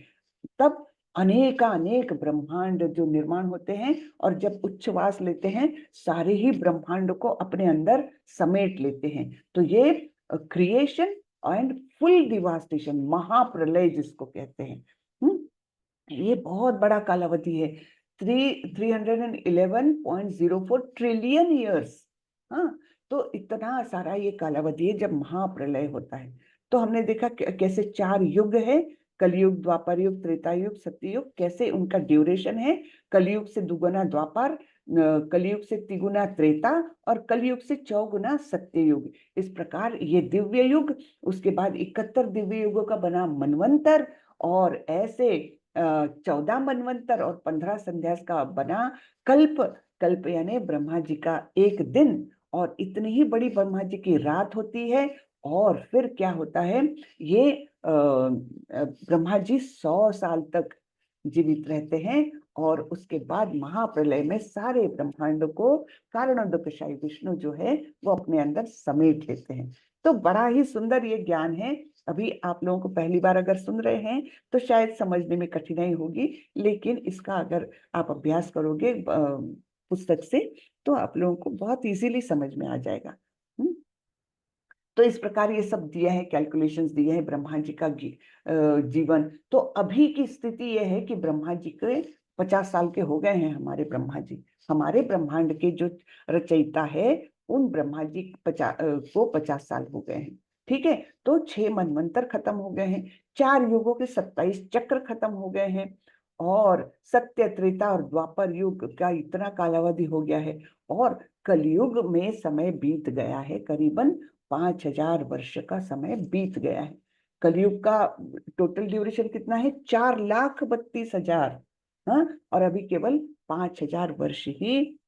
तब अनेकानेक ब्रह्मांड जो निर्माण होते हैं, और जब उच्छ्वास लेते हैं सारे ही ब्रह्मांड को अपने अंदर समेट लेते हैं। तो ये क्रिएशन एंड फुल डिवास्टेशन, महाप्रलय जिसको कहते हैं। ये बहुत बड़ा कालावधि है, 311.04 ट्रिलियन ईयर्स। हाँ, तो इतना सारा ये कालावधि है जब महाप्रलय होता है। तो हमने देखा कैसे 4 युग है, कलयुग, द्वापर युग, त्रेता युग, सत्ययुग, कैसे उनका ड्यूरेशन है। कलयुग से दुगुना द्वापर, कलयुग से तिगुना त्रेता, और कलयुग से चौगुना सत्ययुग। इस प्रकार ये दिव्य युग, उसके बाद 71 दिव्य युगों का बना मनवंतर, और ऐसे 14 मनवंतर और 15 संध्यास का बना कल्प। कल्प यानी ब्रह्मा जी का एक दिन, और इतनी ही बड़ी ब्रह्मा जी की रात होती है। और फिर क्या होता है, ये ब्रह्मा जी 100 साल तक जीवित रहते हैं, और उसके बाद महाप्रलय में सारे ब्रह्मांड को कारणोदकशायी विष्णु जो है वो अपने अंदर समेट लेते हैं। तो बड़ा ही सुंदर ये ज्ञान है। अभी आप लोगों को पहली बार अगर सुन रहे हैं तो शायद समझने में कठिनाई होगी, लेकिन इसका अगर आप अभ्यास करोगे पुस्तक से, तो आप लोगों को बहुत इजीली समझ में आ जाएगा। तो इस प्रकार ये सब दिया है, कैलकुलेशंस दिए हैं ब्रह्मा जी का जीवन। तो अभी की स्थिति ये है कि ब्रह्मा जी के 50 साल के हो गए हैं। हमारे ब्रह्मा जी, हमारे ब्रह्मांड के जो रचयिता है, उन ब्रह्मा जी को 50 साल हो गए हैं। ठीक है। तो 6 मनवंतर खत्म हो गए हैं, 4 युगों के 27 चक्र खत्म हो गए हैं, और सत्य, त्रेता और द्वापर युग का इतना कालावधि हो गया है। और कलयुग में समय बीत गया है, करीबन 5000 वर्ष का समय बीत गया है। कलयुग का टोटल ड्यूरेशन कितना है? 4,32,000। हाँ, और अभी केवल 5000 वर्ष ही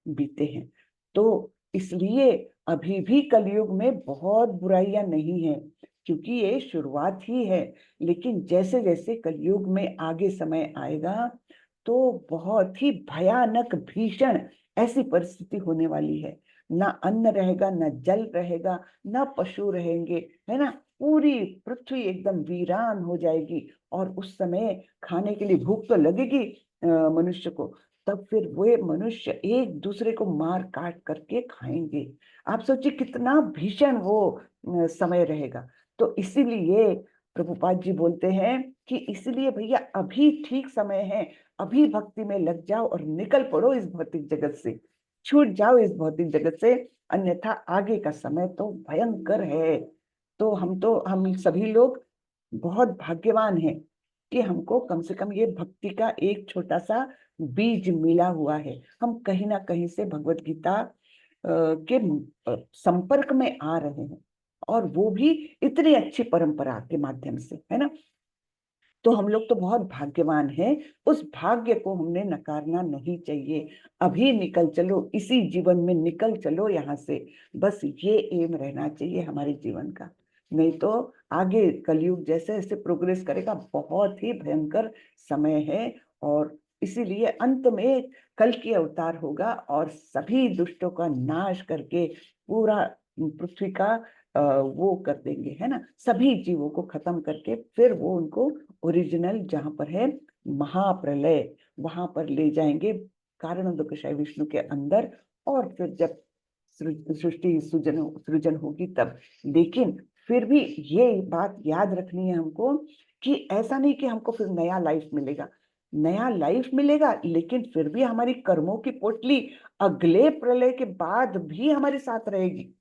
बीते हैं। तो इसलिए अभी भी कलयुग में बहुत बुराइयां नहीं है, क्योंकि ये शुरुआत ही है। लेकिन जैसे जैसे कलयुग में आगे समय आएगा, तो बहुत ही भयानक, भीषण ऐसी परिस्थिति होने वाली है। ना अन्न रहेगा, ना जल रहेगा, ना पशु रहेंगे, है ना। पूरी पृथ्वी एकदम वीरान हो जाएगी। और उस समय खाने के लिए भूख तो लगेगी मनुष्य को। तब फिर वे मनुष्य एक दूसरे को मार काट करके खाएंगे। आप सोचिए कितना भीषण वो समय रहेगा। तो इसीलिए प्रभुपाद जी बोलते हैं कि इसलिए भैया अभी ठीक समय है, अभी भक्ति में लग जाओ और निकल पड़ो इस भौतिक जगत से, छूट जाओ इस भौतिक जगत से, अन्यथा आगे का समय तो भयंकर है। तो हम सभी लोग बहुत भाग्यवान हैं कि हमको कम से कम ये भक्ति का एक छोटा सा बीज मिला हुआ है। हम कहीं ना कहीं से भगवत गीता के संपर्क में आ रहे हैं, और वो भी इतनी अच्छी परंपरा के माध्यम से, है ना। तो हम लोग तो बहुत भाग्यवान हैं, उस भाग्य को हमने नकारना नहीं चाहिए। अभी निकल चलो, इसी जीवन में निकल चलो यहाँ से, बस ये एम रहना चाहिए हमारे जीवन का। नहीं तो आगे कलयुग जैसे जैसे प्रोग्रेस करेगा, बहुत ही भयंकर समय है। और इसीलिए अंत में कल की अवतार होगा और सभी दुष्टों का नाश करके पूरा पृथ्वी का वो कर देंगे, है ना, सभी जीवों को खत्म करके फिर वो उनको ओरिजिनल जहां पर है महाप्रलय, वहां पर ले जाएंगे, कारण दुखशाई विष्णु के अंदर। और फिर जब सृष्टि सृजन होगी तब। लेकिन फिर भी ये बात याद रखनी है हमको कि ऐसा नहीं कि हमको फिर नया लाइफ मिलेगा। नया लाइफ मिलेगा, लेकिन फिर भी हमारी कर्मों की पोटली अगले प्रलय के बाद भी हमारे साथ रहेगी।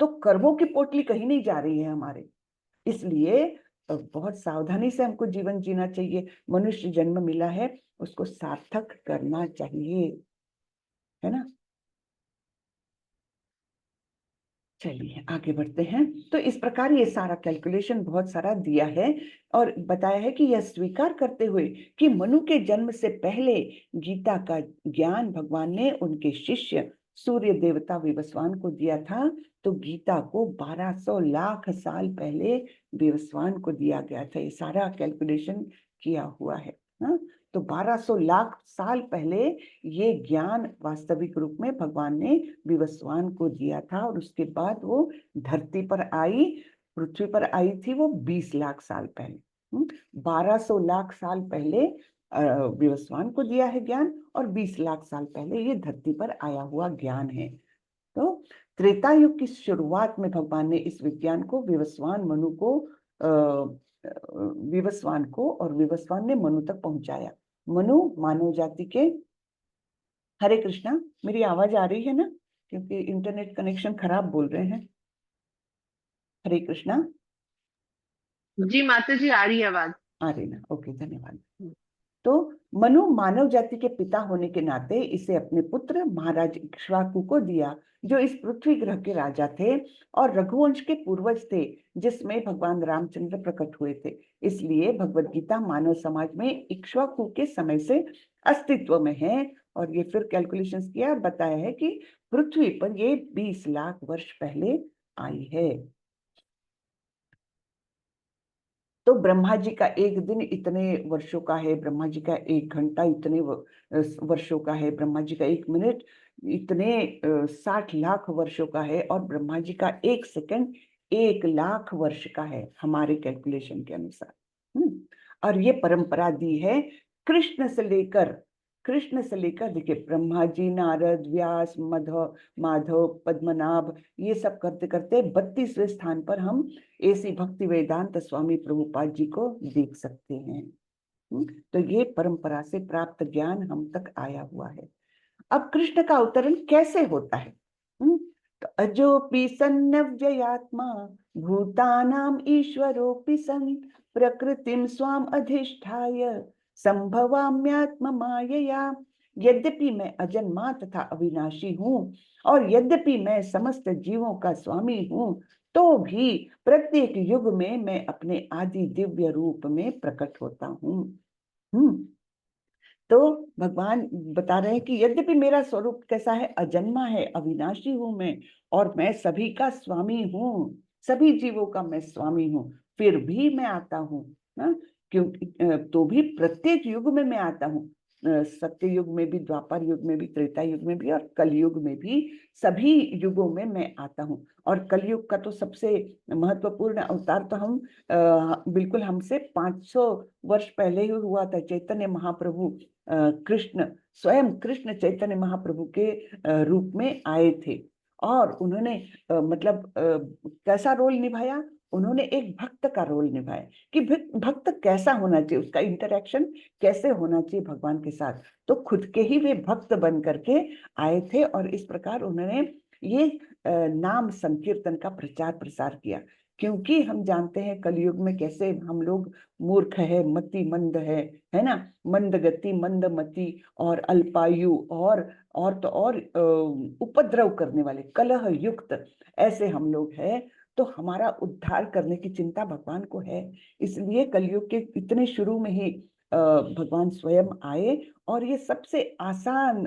तो कर्मों की पोटली कहीं नहीं जा रही है हमारे। इसलिए बहुत सावधानी से हमको जीवन जीना चाहिए। मनुष्य जन्म मिला है, उसको सार्थक करना चाहिए, है ना। चलिए आगे बढ़ते हैं। तो इस प्रकार ये सारा कैलकुलेशन बहुत सारा दिया है और बताया है कि यह स्वीकार करते हुए कि मनु के जन्म से पहले गीता का ज्ञान भगवान ने उनके शिष्य सूर्य देवता विवस्वान को दिया था। तो गीता को 1200 लाख साल पहले विवस्वान को दिया गया था। ये सारा कैलकुलेशन किया हुआ है, हाँ? तो 1200 लाख साल पहले ये ज्ञान वास्तविक रूप में भगवान ने विवस्वान को दिया था। और उसके बाद वो धरती पर आई, पृथ्वी पर आई थी वो 20 लाख साल पहले। 1200 लाख साल पहले विवस्वान को दिया है ज्ञान, और 20 लाख साल पहले ये धरती पर आया हुआ ज्ञान है। तो त्रेता युग की शुरुआत में भगवान ने इस विज्ञान को विवस्वान को और विवस्वान ने मनु तक पहुंचाया। मनु मानव जाति के, हरे कृष्णा, मेरी आवाज आ रही है ना, क्योंकि इंटरनेट कनेक्शन खराब बोल रहे हैं। हरे कृष्णा, जी माता जी, आ रही है आवाज। आ रही ना, ओके, धन्यवाद। तो मनु मानव जाति के पिता होने के नाते इसे अपने पुत्र महाराज इक्ष्वाकु को दिया, जो इस पृथ्वी ग्रह के राजा थे और रघुवंश के पूर्वज थे, जिसमें भगवान रामचंद्र प्रकट हुए थे। इसलिए भगवत गीता मानव समाज में इक्ष्वाकु के समय से अस्तित्व में है। और ये फिर कैलकुलेशंस किया, बताया है कि पृथ्वी पर ये 20 लाख वर्ष पहले आई है। तो ब्रह्मा जी का एक दिन इतने वर्षों का है, ब्रह्मा जी का एक घंटा इतने वर्षों का है, ब्रह्मा जी का एक मिनट इतने 60 लाख वर्षों का है, और ब्रह्मा जी का एक सेकंड 1 लाख वर्ष का है हमारे कैलकुलेशन के अनुसार। और ये परंपरा दी है कृष्ण से लेकर देखिए, ब्रह्मा जी, नारद, व्यास, माधव, पद्मनाभ, ये सब करते करते 32वें स्थान पर हम ऐसी भक्ति वेदांत स्वामी प्रभुपाद जी को देख सकते हैं। तो ये परंपरा से प्राप्त ज्ञान हम तक आया हुआ है। अब कृष्ण का अवतरण कैसे होता है? तो अजोपि सन्नव्ययात्मा भूतानाम ईश्वरोपि सन् प्रकृतिम स्वाम अधिष्ठाय संभवाम्यात्म मायया। यद्यपि मैं अजन्मा तथा अविनाशी हूँ और यद्यपि मैं समस्त जीवों का स्वामी हूँ, तो भी प्रत्येक युग में मैं अपने आदि दिव्य रूप में प्रकट होता हूँ। तो भगवान बता रहे हैं कि यद्यपि मेरा स्वरूप कैसा है, अजन्मा है, अविनाशी हूं मैं, और मैं सभी का स्वामी हूँ, सभी जीवों का मैं स्वामी हूँ, फिर भी मैं आता हूँ ना। क्योंकि तो भी प्रत्येक युग में मैं आता हूँ, सत्य युग में भी, द्वापर युग में भी, त्रेता युग में भी, और कलयुग में भी, सभी युगों में मैं आता हूँ। और कलयुग का तो सबसे महत्वपूर्ण अवतार तो हम बिल्कुल हमसे 500 वर्ष पहले ही हुआ था। चैतन्य महाप्रभु स्वयं कृष्ण चैतन्य महाप्रभु के रूप में आए थे, और उन्होंने मतलब कैसा रोल निभाया? उन्होंने एक भक्त का रोल निभाया कि भक्त कैसा होना चाहिए, उसका इंटरेक्शन कैसे होना चाहिए भगवान के साथ। तो खुद के ही वे भक्त बन करके आए थे, और इस प्रकार उन्होंने ये नाम संकीर्तन का प्रचार प्रसार किया। क्योंकि हम जानते हैं कलयुग में कैसे हम लोग मूर्ख है, मति मंद है ना, मंद गति, मंद मति, और अल्पायु, और तो और उपद्रव करने वाले, कलह युक्त, ऐसे हम लोग हैं। तो हमारा उद्धार करने की चिंता भगवान को है। इसलिए कलयुग के इतने शुरू में ही भगवान स्वयं आए और ये सबसे आसान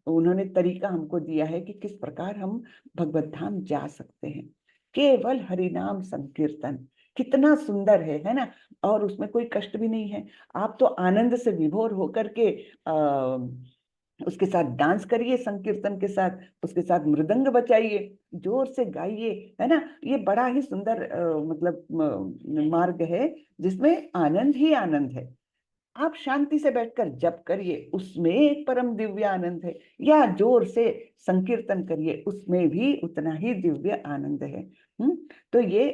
उन्होंने तरीका हमको दिया है कि किस प्रकार हम भगवत धाम जा सकते हैं। केवल हरिनाम संकीर्तन कितना सुंदर है ना। और उसमें कोई कष्ट भी नहीं है। आप तो आनंद से विभोर होकर के उसके साथ डांस करिए, संकीर्तन के साथ उसके साथ मृदंग बजाइए, जोर से गाइए, है ना। ये बड़ा ही सुंदर मतलब मार्ग है जिसमें आनंद ही आनंद है। आप शांति से बैठकर जप करिए, उसमें एक परम दिव्य आनंद है, या जोर से संकीर्तन करिए, उसमें भी उतना ही दिव्य आनंद है। तो ये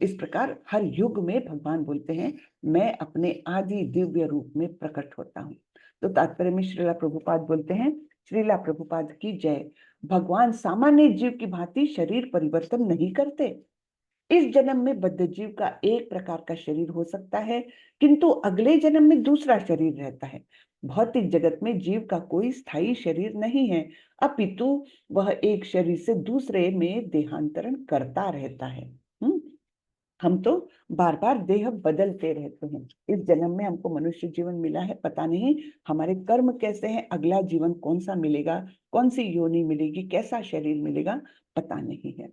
इस प्रकार हर युग में भगवान बोलते हैं मैं अपने आदि दिव्य रूप में प्रकट होता हूँ। तो तात्पर्य में श्रीला प्रभुपाद बोलते हैं, श्रीला प्रभुपाद की जय। भगवान सामान्य जीव की भांति शरीर परिवर्तन नहीं करते। इस जन्म में बद्ध जीव का एक प्रकार का शरीर हो सकता है, किंतु अगले जन्म में दूसरा शरीर रहता है। भौतिक जगत में जीव का कोई स्थायी शरीर नहीं है, अपितु वह एक शरीर से दूसरे में देहांतरण करता रहता है। हम तो बार बार देह बदलते रहते हैं। इस जन्म में हमको मनुष्य जीवन मिला है, पता नहीं हमारे कर्म कैसे हैं, अगला जीवन कौन सा मिलेगा, कौन सी योनि मिलेगी, कैसा शरीर मिलेगा, पता नहीं है।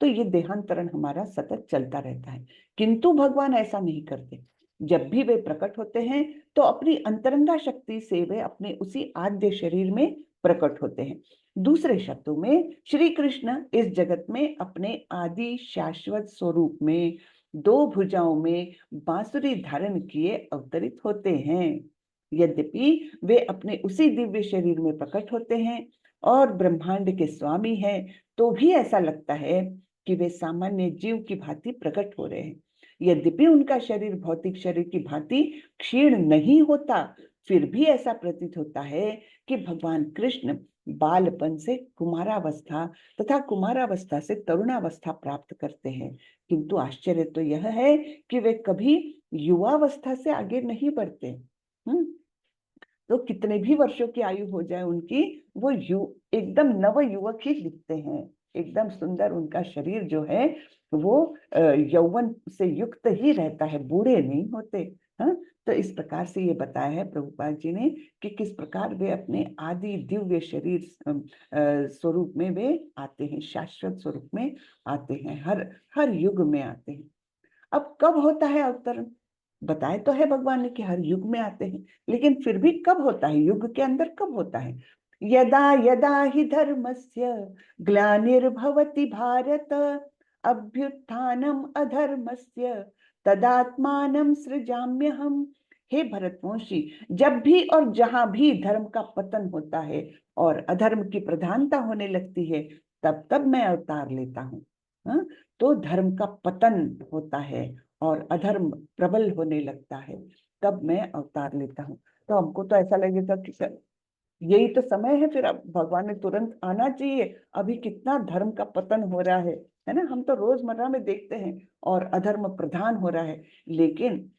तो ये देहांतरण हमारा सतत चलता रहता है। किंतु भगवान ऐसा नहीं करते। जब भी वे प्रकट होते हैं तो अपनी अंतरंगा शक्ति से वे अपने उसी आद्य शरीर में प्रकट होते हैं। दूसरे शब्दों में श्री कृष्ण इस जगत में अपने आदि शाश्वत स्वरूप में दो भुजाओं में बांसुरी धारण किए अवतरित होते हैं। यद्यपि वे अपने उसी दिव्य शरीर में प्रकट होते हैं और ब्रह्मांड के स्वामी हैं, तो भी ऐसा लगता है कि वे सामान्य जीव की भांति प्रकट हो रहे हैं। यद्यपि उनका शरीर भौतिक शरीर की भांति क्षीण नहीं होता, फिर भी ऐसा प्रतीत होता है कि भगवान कृष्ण बालपन से कुमारावस्था तथा कुमारावस्था से तरुणावस्था प्राप्त करते हैं। किंतु आश्चर्य तो यह है कि वे कभी युवावस्था से आगे नहीं बढ़ते। तो कितने भी वर्षों की आयु हो जाए उनकी, वो एकदम नव युवक ही दिखते हैं। एकदम सुंदर उनका शरीर जो है वो यौवन से युक्त ही रहता है, बूढ़े नहीं होते। हाँ, तो इस प्रकार से ये बताया है प्रभुपाद जी ने कि किस प्रकार वे अपने आदि दिव्य शरीर स्वरूप में वे आते हैं, शाश्वत स्वरूप में आते हैं, हर हर युग में आते हैं। अब कब होता है अवतरण? बताए तो है भगवान ने कि हर युग में आते हैं, लेकिन फिर भी कब होता है, युग के अंदर कब होता है? यदा यदा हि धर्मस्य ग्लानिर्भवति भारत अभ्युत्थानम अधर्मस्य तदात्मानं सृजाम्यहम्। हे भरतवंशी, जब भी और जहां भी धर्म का पतन होता है और अधर्म की प्रधानता होने लगती है, तब तब मैं अवतार लेता हूँ। तो धर्म का पतन होता है और अधर्म प्रबल होने लगता है, तब मैं अवतार लेता हूँ। तो हमको तो ऐसा लगेगा कि यही तो समय है, फिर अब भगवान ने तुरंत आना चाहिए। अभी कितना धर्म का पतन हो रहा है ना। हम तो रोजमर्रा में देखते हैं और अधर्म प्रधान हो रहा है, लेकिन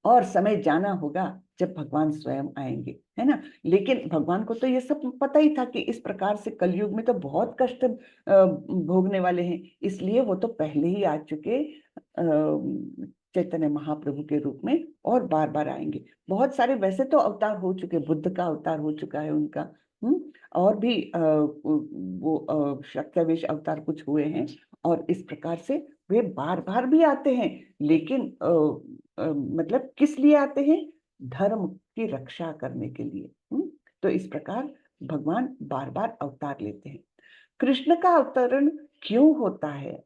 और समय जाना होगा जब भगवान स्वयं आएंगे, है ना। लेकिन भगवान को तो ये सब पता ही था कि इस प्रकार से कलयुग में तो बहुत कष्ट भोगने वाले हैं, इसलिए वो तो पहले ही आ चुके चैतन्य महाप्रभु के रूप में, और बार बार आएंगे। बहुत सारे वैसे तो अवतार हो चुके, बुद्ध का अवतार हो चुका है उनका, और भी वो शक्तिवेश अवतार कुछ हुए हैं, और इस प्रकार से वे बार बार भी आते हैं। लेकिन मतलब किस लिए आते हैं? धर्म की रक्षा करने के लिए। तो इस प्रकार भगवान बार बार अवतार लेते हैं। कृष्ण का अवतरण क्यों होता है?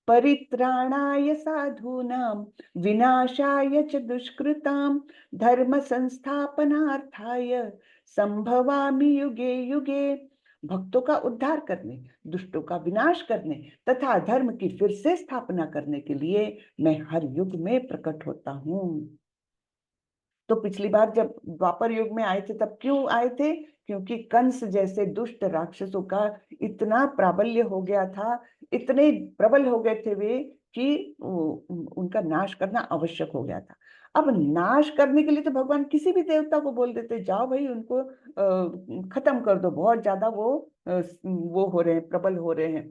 परित्राणाय साधूनां विनाशाय च दुष्कृतां धर्म संस्थापनार्थाय संभवामि युगे युगे। भक्तों का उद्धार करने, दुष्टों का विनाश करने तथा धर्म की फिर से स्थापना करने के लिए मैं हर युग में प्रकट होता हूँ। तो पिछली बार जब द्वापर युग में आए थे, तब क्यों आए थे? क्योंकि कंस जैसे दुष्ट राक्षसों का इतना प्राबल्य हो गया था, इतने प्रबल हो गए थे वे कि उनका नाश करना आवश्यक हो गया था। अब नाश करने के लिए तो भगवान किसी भी देवता को बोल देते, जाओ भाई उनको खत्म कर दो, बहुत ज्यादा वो हो रहे हैं, प्रबल हो रहे हैं।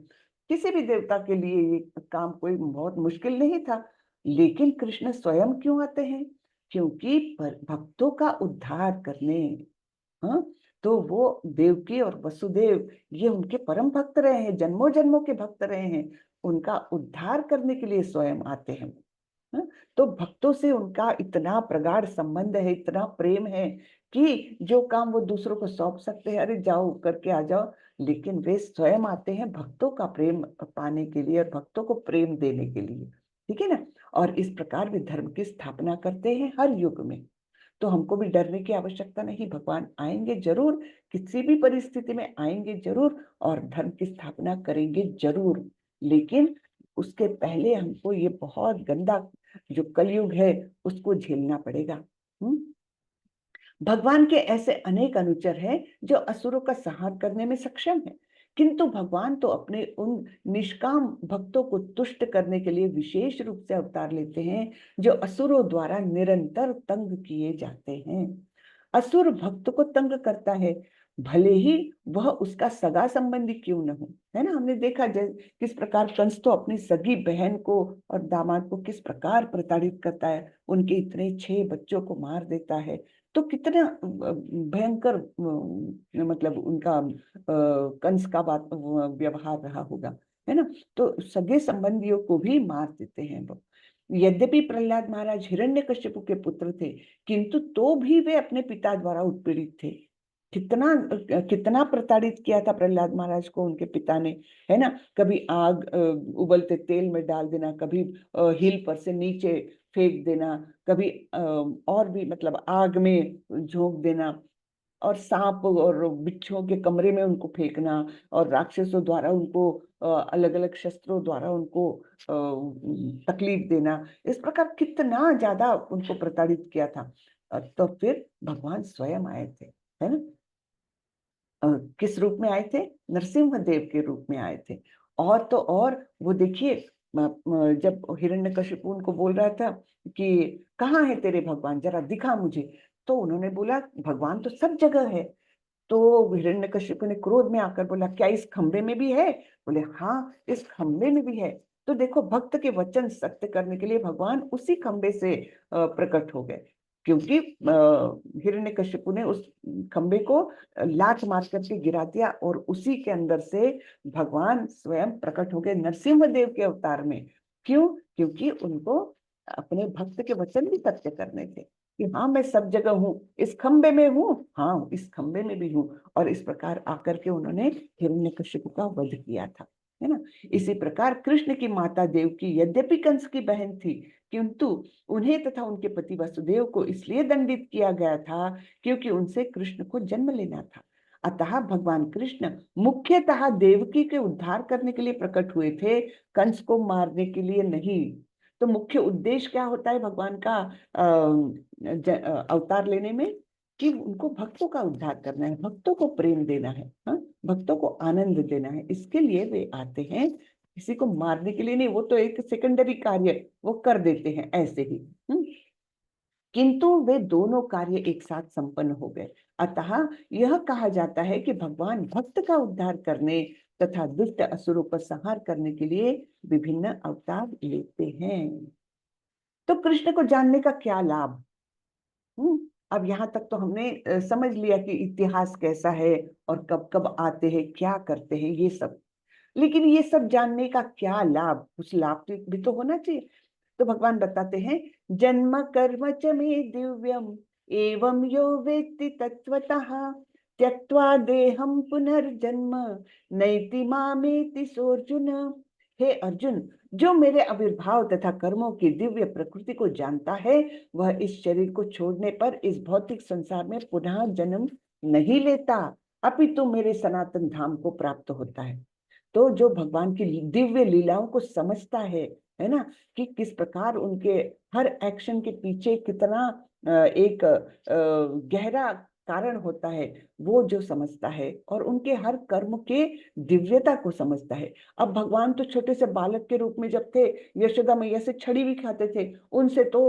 किसी भी देवता के लिए ये काम कोई बहुत मुश्किल नहीं था। लेकिन कृष्ण स्वयं क्यों आते हैं? क्योंकि भक्तों का उद्धार करने। हाँ, तो वो देवकी और वसुदेव ये उनके परम भक्त रहे हैं, जन्मों जन्मों के भक्त रहे हैं, उनका उद्धार करने के लिए स्वयं आते हैं। हाँ, तो भक्तों से उनका इतना प्रगाढ़ संबंध है, इतना प्रेम है कि जो काम वो दूसरों को सौंप सकते हैं, अरे जाओ करके आ जाओ, लेकिन वे स्वयं आते हैं भक्तों का प्रेम पाने के लिए और भक्तों को प्रेम देने के लिए। ठीक है ना? और इस प्रकार वे धर्म की स्थापना करते हैं हर युग में। तो हमको भी डरने की आवश्यकता नहीं, भगवान आएंगे जरूर, किसी भी परिस्थिति में आएंगे जरूर और धर्म की स्थापना करेंगे जरूर। लेकिन उसके पहले हमको ये बहुत गंदा जो कलयुग है उसको झेलना पड़ेगा। भगवान के ऐसे अनेक अनुचर हैं जो असुरों का संहार करने में सक्षम है, किंतु भगवान तो अपने उन निष्काम भक्तों को तुष्ट करने के लिए विशेष रूप से अवतार लेते हैं जो असुरों द्वारा निरंतर तंग किए जाते हैं। असुर भक्त को तंग करता है, भले ही वह उसका सगा संबंधी क्यों न हो। है ना? हमने देखा किस प्रकार कंस तो अपनी सगी बहन को और दामाद को किस प्रकार प्रताड़ित करता है, उनके इतने 6 बच्चों को मार देता है। तो कितना भयंकर मतलब उनका कंस का बात व्यवहार रहा होगा। है ना? तो सगे संबंधियों को भी मार देते हैं वो। यद्यपि प्रहलाद महाराज हिरण्यकश्यप के पुत्र थे, किंतु तो भी वे अपने पिता द्वारा उत्पीड़ित थे। कितना कितना प्रताड़ित किया था प्रहलाद महाराज को उनके पिता ने। है ना? कभी आग उबलते तेल में डाल देना, कभी हिल पर से नीचे फेंक देना, कभी और भी मतलब आग में झोंक देना, और सांप और बिच्छुओं के कमरे में उनको फेंकना, और राक्षसों द्वारा उनको अलग अलग शस्त्रों द्वारा उनको तकलीफ देना। इस प्रकार कितना ज्यादा उनको प्रताड़ित किया था। तो फिर भगवान स्वयं आए थे। है ना? किस रूप में आए थे? नरसिंह देव के रूप में आए थे। और तो और वो देखिए, जब हिरण्यकशिपु उनको बोल रहा था कि कहाँ है तेरे भगवान, जरा दिखा मुझे, तो उन्होंने बोला भगवान तो सब जगह है। तो हिरण्यकशिपु ने क्रोध में आकर बोला क्या इस खंबे में भी है? बोले हाँ, इस खंबे में भी है। तो देखो, भक्त के वचन सत्य करने के लिए भगवान उसी खंबे से प्रकट हो गए, क्योंकि हिरण्यकशिपु ने उस खंबे को लात मार करके गिरा दिया और उसी के अंदर से भगवान स्वयं प्रकट हो गए नरसिंह देव के अवतार में। क्यों? क्योंकि उनको अपने भक्त के वचन भी सत्य करने थे कि हाँ मैं सब जगह हूँ, इस खंबे में हूँ, हाँ इस खंबे में भी हूँ। और इस प्रकार आकर के उन्होंने हिरण्यकशिपु का वध किया था। है ना? इसी प्रकार कृष्ण की माता देवकी यद्यपि कंस की बहन थी, किंतु उन्हें तथा उनके पति वसुदेव को इसलिए दंडित किया गया था क्योंकि उनसे कृष्ण को जन्म लेना था। अतः भगवान कृष्ण मुख्यतः देवकी के उद्धार करने के लिए प्रकट हुए थे, कंस को मारने के लिए नहीं। तो मुख्य उद्देश्य क्या होता है भगवान का अवतार लेने में? कि उनको भक्तों का उद्धार करना है, भक्तों को प्रेम देना है, हाँ, भक्तों को आनंद देना है, इसके लिए वे आते हैं, किसी को मारने के लिए नहीं। वो तो एक सेकेंडरी कार्य वो कर देते हैं ऐसे ही। किंतु वे दोनों कार्य एक साथ संपन्न हो गए। अतः यह कहा जाता है कि भगवान भक्त का उद्धार करने तथा दुष्ट असुरों पर संहार करने के लिए विभिन्न अवतार लेते हैं। तो कृष्ण को जानने का क्या लाभ? अब यहाँ तक तो हमने समझ लिया कि इतिहास कैसा है और कब कब आते हैं, क्या करते हैं, ये सब। लेकिन ये सब जानने का क्या लाभ? कुछ लाभ भी तो होना चाहिए। तो भगवान बताते हैं, जन्म कर्म च मे दिव्यम एवं यो वेत्ति तत्वतः त्यक्त्वा देहं पुनर्जन्म नैति मामेति सोऽर्जुन। हे अर्जुन, जो मेरे आविर्भाव तथा कर्मों की दिव्य प्रकृति को जानता है, वह इस शरीर को छोड़ने पर इस भौतिक संसार में पुनः जन्म नहीं लेता, अपितु मेरे सनातन धाम को प्राप्त होता है। तो जो भगवान की दिव्य लीलाओं को समझता है ना, कि किस प्रकार उनके हर एक्शन के पीछे कितना एक गहरा कारण होता है, वो जो समझता है और उनके हर कर्म के दिव्यता को समझता है। अब भगवान तो छोटे से बालक के रूप में जब थे, यशोदा मैया से छड़ी भी खाते थे, उनसे तो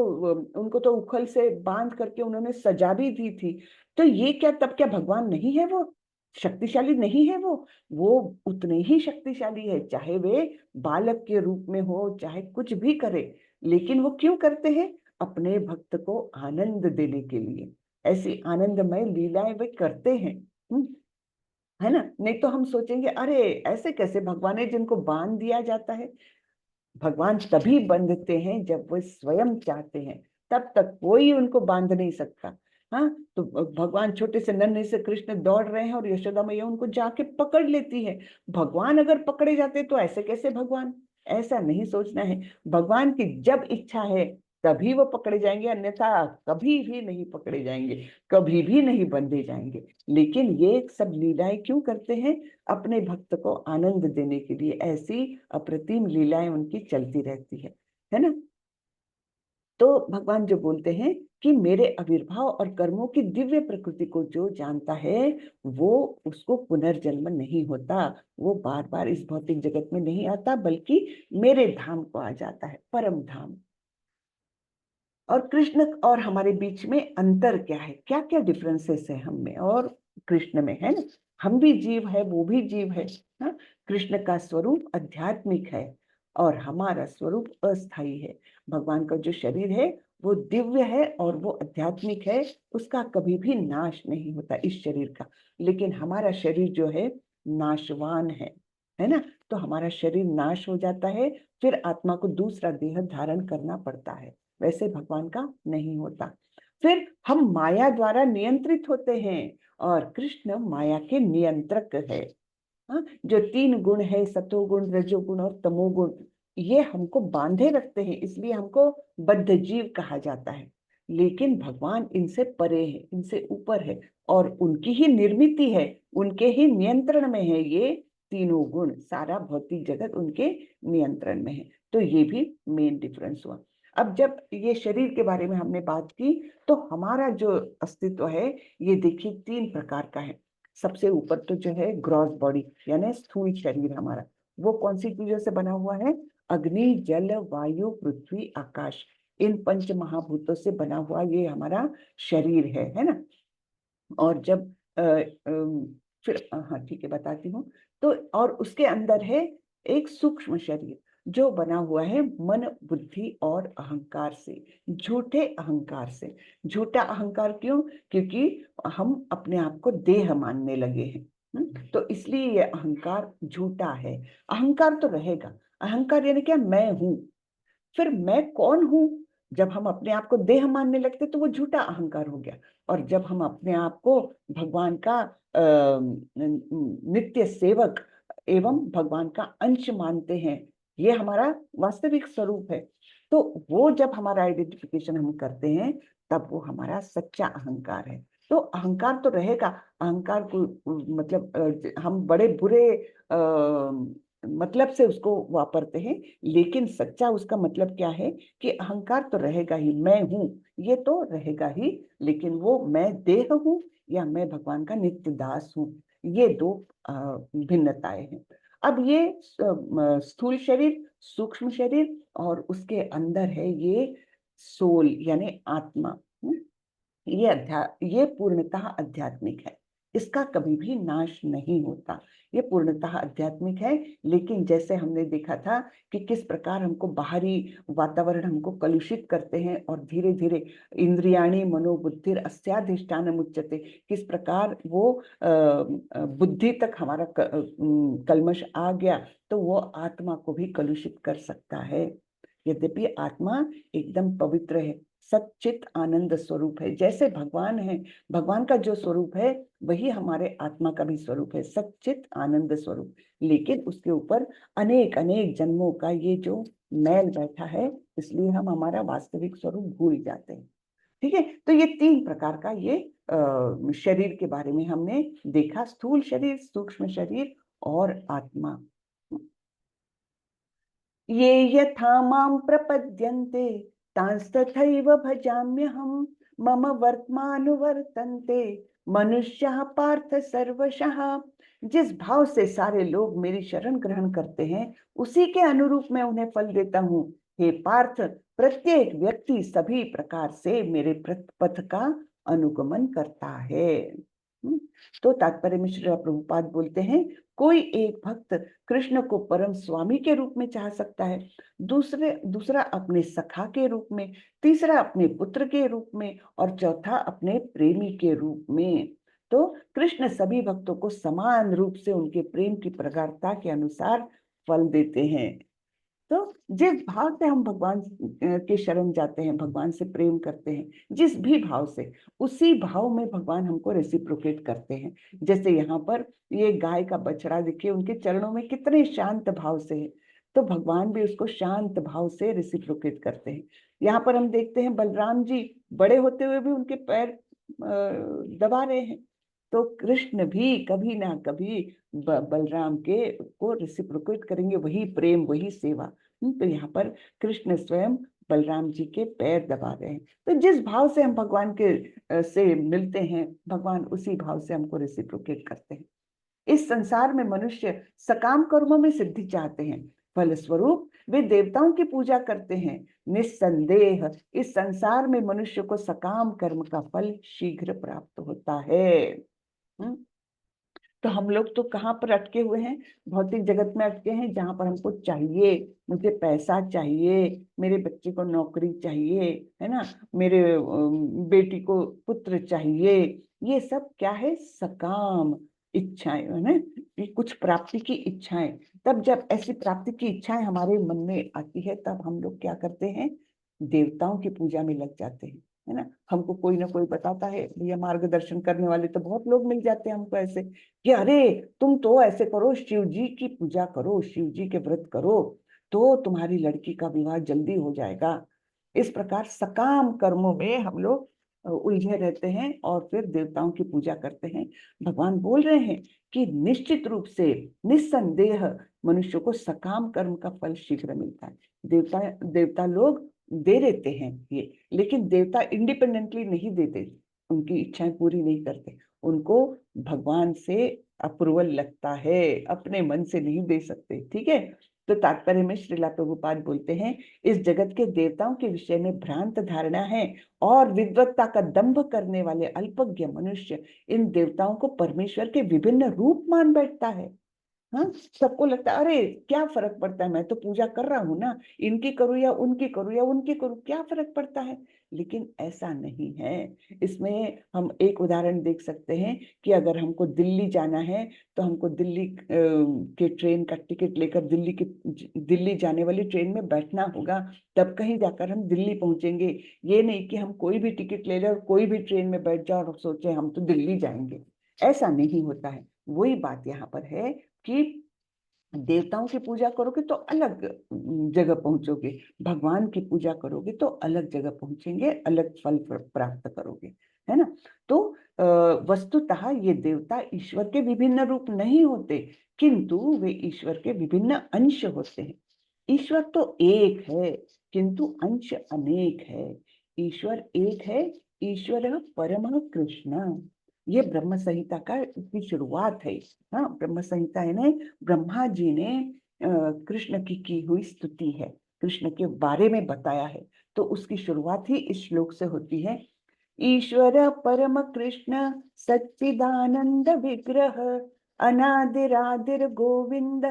उनको तो उखल से बांध करके उन्होंने सजा भी दी थी। तो ये क्या, तब क्या भगवान नहीं है वो? शक्तिशाली नहीं है वो उतने ही शक्तिशाली है, चाहे वे बालक के रूप में हो, चाहे कुछ भी करे, लेकिन वो क्यों करते हैं? अपने भक्त को आनंद देने के लिए ऐसी आनंदमय लीलाएं वे करते हैं। है ना? नहीं तो हम सोचेंगे अरे ऐसे कैसे भगवान है जिनको बांध दिया जाता है। भगवान तभी बंधते हैं जब वो स्वयं चाहते हैं, तब तक कोई उनको बांध नहीं सकता। हाँ, तो भगवान छोटे से नन्हे से कृष्ण दौड़ रहे हैं और यशोदा मैया उनको जाके पकड़ लेती है। भगवान अगर पकड़े जाते तो ऐसे कैसे भगवान, ऐसा नहीं सोचना है। भगवान की जब इच्छा है तभी वो पकड़े जाएंगे, अन्यथा कभी भी नहीं पकड़े जाएंगे, कभी भी नहीं बंधे जाएंगे। लेकिन ये सब लीलाएं क्यों करते हैं? अपने भक्त को आनंद देने के लिए ऐसी अप्रतिम लीलाएं उनकी चलती रहती है ना? तो भगवान जो बोलते हैं कि मेरे आविर्भाव और कर्मों की दिव्य प्रकृति को जो जानता है वो उसको पुनर्जन्म नहीं होता, वो बार बार इस भौतिक जगत में नहीं आता, बल्कि मेरे धाम को आ जाता है, परम धाम। और कृष्ण और हमारे बीच में अंतर क्या है, क्या क्या डिफरेंसेस है हम में और कृष्ण में, है ना? हम भी जीव है, वो भी जीव है। हाँ, कृष्ण का स्वरूप आध्यात्मिक है और हमारा स्वरूप अस्थाई है। भगवान का जो शरीर है वो दिव्य है और वो आध्यात्मिक है, उसका कभी भी नाश नहीं होता इस शरीर का। लेकिन हमारा शरीर जो है नाशवान है ना? तो हमारा शरीर नाश हो जाता है, फिर आत्मा को दूसरा देह धारण करना पड़ता है, वैसे भगवान का नहीं होता। फिर हम माया द्वारा नियंत्रित होते हैं और कृष्ण माया के नियंत्रक है। हाँ, जो 3 गुण है, सतोगुण, रजोगुण और तमोगुण, ये हमको बांधे रखते हैं, इसलिए हमको बद्ध जीव कहा जाता है। लेकिन भगवान इनसे परे है, इनसे ऊपर है और उनकी ही निर्मिति है, उनके ही नियंत्रण में है ये तीनों गुण, सारा भौतिक जगत उनके नियंत्रण में है। तो ये भी मेन डिफरेंस हुआ। अब जब ये शरीर के बारे में हमने बात की, तो हमारा जो अस्तित्व है ये देखिए 3 प्रकार का है। सबसे ऊपर तो जो है ग्रॉस बॉडी यानी स्थूल शरीर हमारा, वो कौन सी चीजों से बना हुआ है? अग्नि, जल, वायु, पृथ्वी, आकाश, इन 5 महाभूतों से बना हुआ ये हमारा शरीर है ना? और जब फिर हाँ ठीक है बताती हूँ। तो और उसके अंदर है एक सूक्ष्म शरीर जो बना हुआ है मन, बुद्धि और अहंकार से, झूठे अहंकार से। झूठा अहंकार क्यों? क्योंकि हम अपने आप को देह मानने लगे हैं। तो इसलिए ये अहंकार झूठा है। अहंकार तो रहेगा, अहंकार यानी क्या? मैं हूं। फिर मैं कौन हूं? जब हम अपने आप को देह मानने लगते तो वो झूठा अहंकार हो गया। और जब हम अपने आप को भगवान का नित्य सेवक एवं भगवान का अंश मानते हैं, ये हमारा वास्तविक स्वरूप है। तो वो जब हमारा आइडेंटिफिकेशन हम करते हैं तब वो हमारा सच्चा अहंकार है। तो अहंकार तो रहेगा। अहंकार को मतलब हम बड़े बुरे मतलब से उसको वापरते हैं, लेकिन सच्चा उसका मतलब क्या है कि अहंकार तो रहेगा ही, मैं हूं, ये तो रहेगा ही, लेकिन वो मैं देह हूं या मैं भगवान का नित्य दास हूं, ये 2 भिन्नताएं हैं। अब ये स्थूल शरीर, सूक्ष्म शरीर और उसके अंदर है ये सोल यानी आत्मा। ये पूर्णतः आध्यात्मिक है, इसका कभी भी नाश नहीं होता। ये पूर्णतः आध्यात्मिक है। लेकिन जैसे हमने देखा था कि किस प्रकार हमको बाहरी वातावरण हमको कलुषित करते हैं और धीरे धीरे इंद्रियाणि मनोबुद्धिर अस्याधिष्ठानम् उच्यते, किस प्रकार वो बुद्धि तक हमारा कल्मश आ गया तो वो आत्मा को भी कलुषित कर सकता है। यद्यपि आत्मा एकदम पवित्र है, सच्चित आनंद स्वरूप है, जैसे भगवान है, भगवान का जो स्वरूप है वही हमारे आत्मा का भी स्वरूप है, सच्चित आनंद स्वरूप। लेकिन उसके ऊपर अनेक अनेक जन्मों का ये जो मैल बैठा है, इसलिए हम हमारा वास्तविक स्वरूप भूल जाते हैं। ठीक है, तो ये 3 प्रकार का ये शरीर के बारे में हमने देखा, स्थूल शरीर, सूक्ष्म शरीर और आत्मा। ये यथा मां प्रपद्यन्ते तांस्तथैव भजाम्यहम् मम वर्त्मानुवर्तन्ते मनुष्यः पार्थ सर्वशः। जिस भाव से सारे लोग मेरी शरण ग्रहण करते हैं उसी के अनुरूप मैं उन्हें फल देता हूँ। हे पार्थ, प्रत्येक व्यक्ति सभी प्रकार से मेरे पथ का अनुगमन करता है। तो तात्पर्य में श्री प्रभुपाद बोलते हैं, कोई एक भक्त कृष्ण को परम स्वामी के रूप में चाह सकता है, दूसरा अपने सखा के रूप में, तीसरा अपने पुत्र के रूप में, और चौथा अपने प्रेमी के रूप में। तो कृष्ण सभी भक्तों को समान रूप से उनके प्रेम की प्रगाढ़ता के अनुसार फल देते हैं। तो जिस भाव से हम भगवान के शरण जाते हैं, भगवान से प्रेम करते हैं, जिस भी भाव से, उसी भाव में भगवान हमको रेसिप्रोकेट करते हैं। जैसे यहाँ पर ये गाय का बछड़ा देखिए, उनके चरणों में कितने शांत भाव से है, तो भगवान भी उसको शांत भाव से रेसिप्रोकेट करते हैं। यहाँ पर हम देखते हैं बलराम जी बड़े होते हुए भी उनके पैर दबा रहे हैं, तो कृष्ण भी कभी ना कभी बलराम के को रेसिप्रोकेट करेंगे, वही प्रेम, वही सेवा। तो यहाँ पर कृष्ण स्वयं बलराम जी के पैर दबा रहे हैं। तो जिस भाव से हम भगवान के से मिलते हैं, भगवान उसी भाव से हमको रेसिप्रोकेट करते हैं। इस संसार में मनुष्य सकाम कर्मों में सिद्धि चाहते हैं, फलस्वरूप वे देवताओं की पूजा करते हैं। निस्संदेह इस संसार में मनुष्य को सकाम कर्म का फल शीघ्र प्राप्त होता है। तो हम लोग तो कहाँ पर अटके हुए हैं? भौतिक जगत में अटके हैं, जहां पर हमको चाहिए, मुझे पैसा चाहिए, मेरे बच्चे को नौकरी चाहिए, है ना, मेरे बेटी को पुत्र चाहिए। ये सब क्या है? सकाम इच्छाएं, है ना, ये कुछ प्राप्ति की इच्छाएं। तब जब ऐसी प्राप्ति की इच्छाएं हमारे मन में आती है, तब हम लोग क्या करते हैं? देवताओं की पूजा में लग जाते हैं, है ना। हमको कोई ना कोई बताता है, भैया मार्गदर्शन करने वाले तो बहुत लोग मिल जाते हैं हमको ऐसे, कि अरे तुम तो ऐसे करो, शिव जी की पूजा करो, शिव जी के व्रत करो, तो तुम्हारी लड़की का विवाह जल्दी हो जाएगा। इस प्रकार सकाम कर्मों में हम लोग उलझे रहते हैं और फिर देवताओं की पूजा करते हैं। भगवान बोल रहे हैं कि निश्चित रूप से, निस्संदेह मनुष्य को सकाम कर्म का फल शीघ्र मिलता है। देवता लोग दे देते हैं ये, लेकिन देवता इंडिपेंडेंटली नहीं देते, उनकी इच्छाएं पूरी नहीं करते, उनको भगवान से अप्रूवल लगता है, अपने मन से नहीं दे सकते। ठीक है। तो तात्पर्य में श्रीला प्रभुपाद बोलते हैं, इस जगत के देवताओं के विषय में भ्रांत धारणा है और विद्वत्ता का दंभ करने वाले अल्पज्ञ मनुष्य इन देवताओं को परमेश्वर के विभिन्न रूप मान बैठता है। हाँ, सबको लगता है अरे क्या फर्क पड़ता है, मैं तो पूजा कर रहा हूं ना, इनकी करूं या उनकी करूं या उनकी करूं, क्या फर्क पड़ता है। लेकिन ऐसा नहीं है। इसमें हम एक उदाहरण देख सकते हैं कि अगर हमको दिल्ली जाना है, तो हमको दिल्ली के ट्रेन का टिकट लेकर दिल्ली जाने वाली ट्रेन में बैठना होगा, तब कहीं जाकर हम दिल्ली पहुंचेंगे। ये नहीं कि हम कोई भी टिकट ले लें और कोई भी ट्रेन में बैठ जाओ और सोचे हम तो दिल्ली जाएंगे। ऐसा नहीं होता है। वही बात यहाँ पर है कि देवताओं की पूजा करोगे तो अलग जगह पहुंचोगे, भगवान की पूजा करोगे तो अलग जगह पहुंचेंगे, अलग फल प्राप्त करोगे, है ना। तो वस्तुतः ये देवता ईश्वर के विभिन्न रूप नहीं होते, किंतु वे ईश्वर के विभिन्न अंश होते हैं। ईश्वर तो एक है, किंतु अंश अनेक है। ईश्वर एक है, ईश्वर परम कृष्ण। ये ब्रह्म संहिता का की शुरुआत है। हाँ, ब्रह्म संहिता है ना, ब्रह्मा जी ने कृष्ण की हुई स्तुति है, कृष्ण के बारे में बताया है। तो उसकी शुरुआत ही इस श्लोक से होती है। ईश्वर परम कृष्ण सच्चिदानंद विग्रह अनादिरादिर गोविंद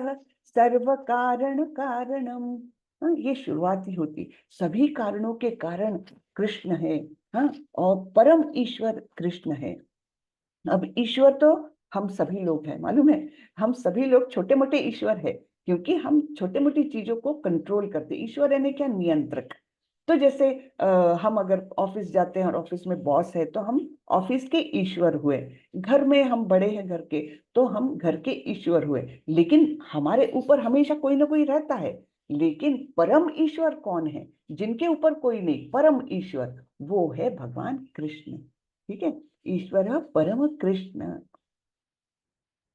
सर्व कारण कारणम। हाँ, ये शुरुआत ही होती, सभी कारणों के कारण कृष्ण है। हाँ, और परम ईश्वर कृष्ण है। अब ईश्वर तो हम सभी लोग हैं, मालूम है, हम सभी लोग छोटे मोटे ईश्वर है, क्योंकि हम छोटे मोटी चीजों को कंट्रोल करते। ईश्वर यानी क्या? नियंत्रक। तो जैसे हम अगर ऑफिस जाते हैं और ऑफिस में बॉस है, तो हम ऑफिस के ईश्वर हुए। घर में हम बड़े हैं घर के, तो हम घर के ईश्वर हुए। लेकिन हमारे ऊपर हमेशा कोई ना कोई रहता है। लेकिन परम ईश्वर कौन है? जिनके ऊपर कोई नहीं, परम ईश्वर वो है भगवान कृष्ण। ठीक है। ईश्वर परम कृष्ण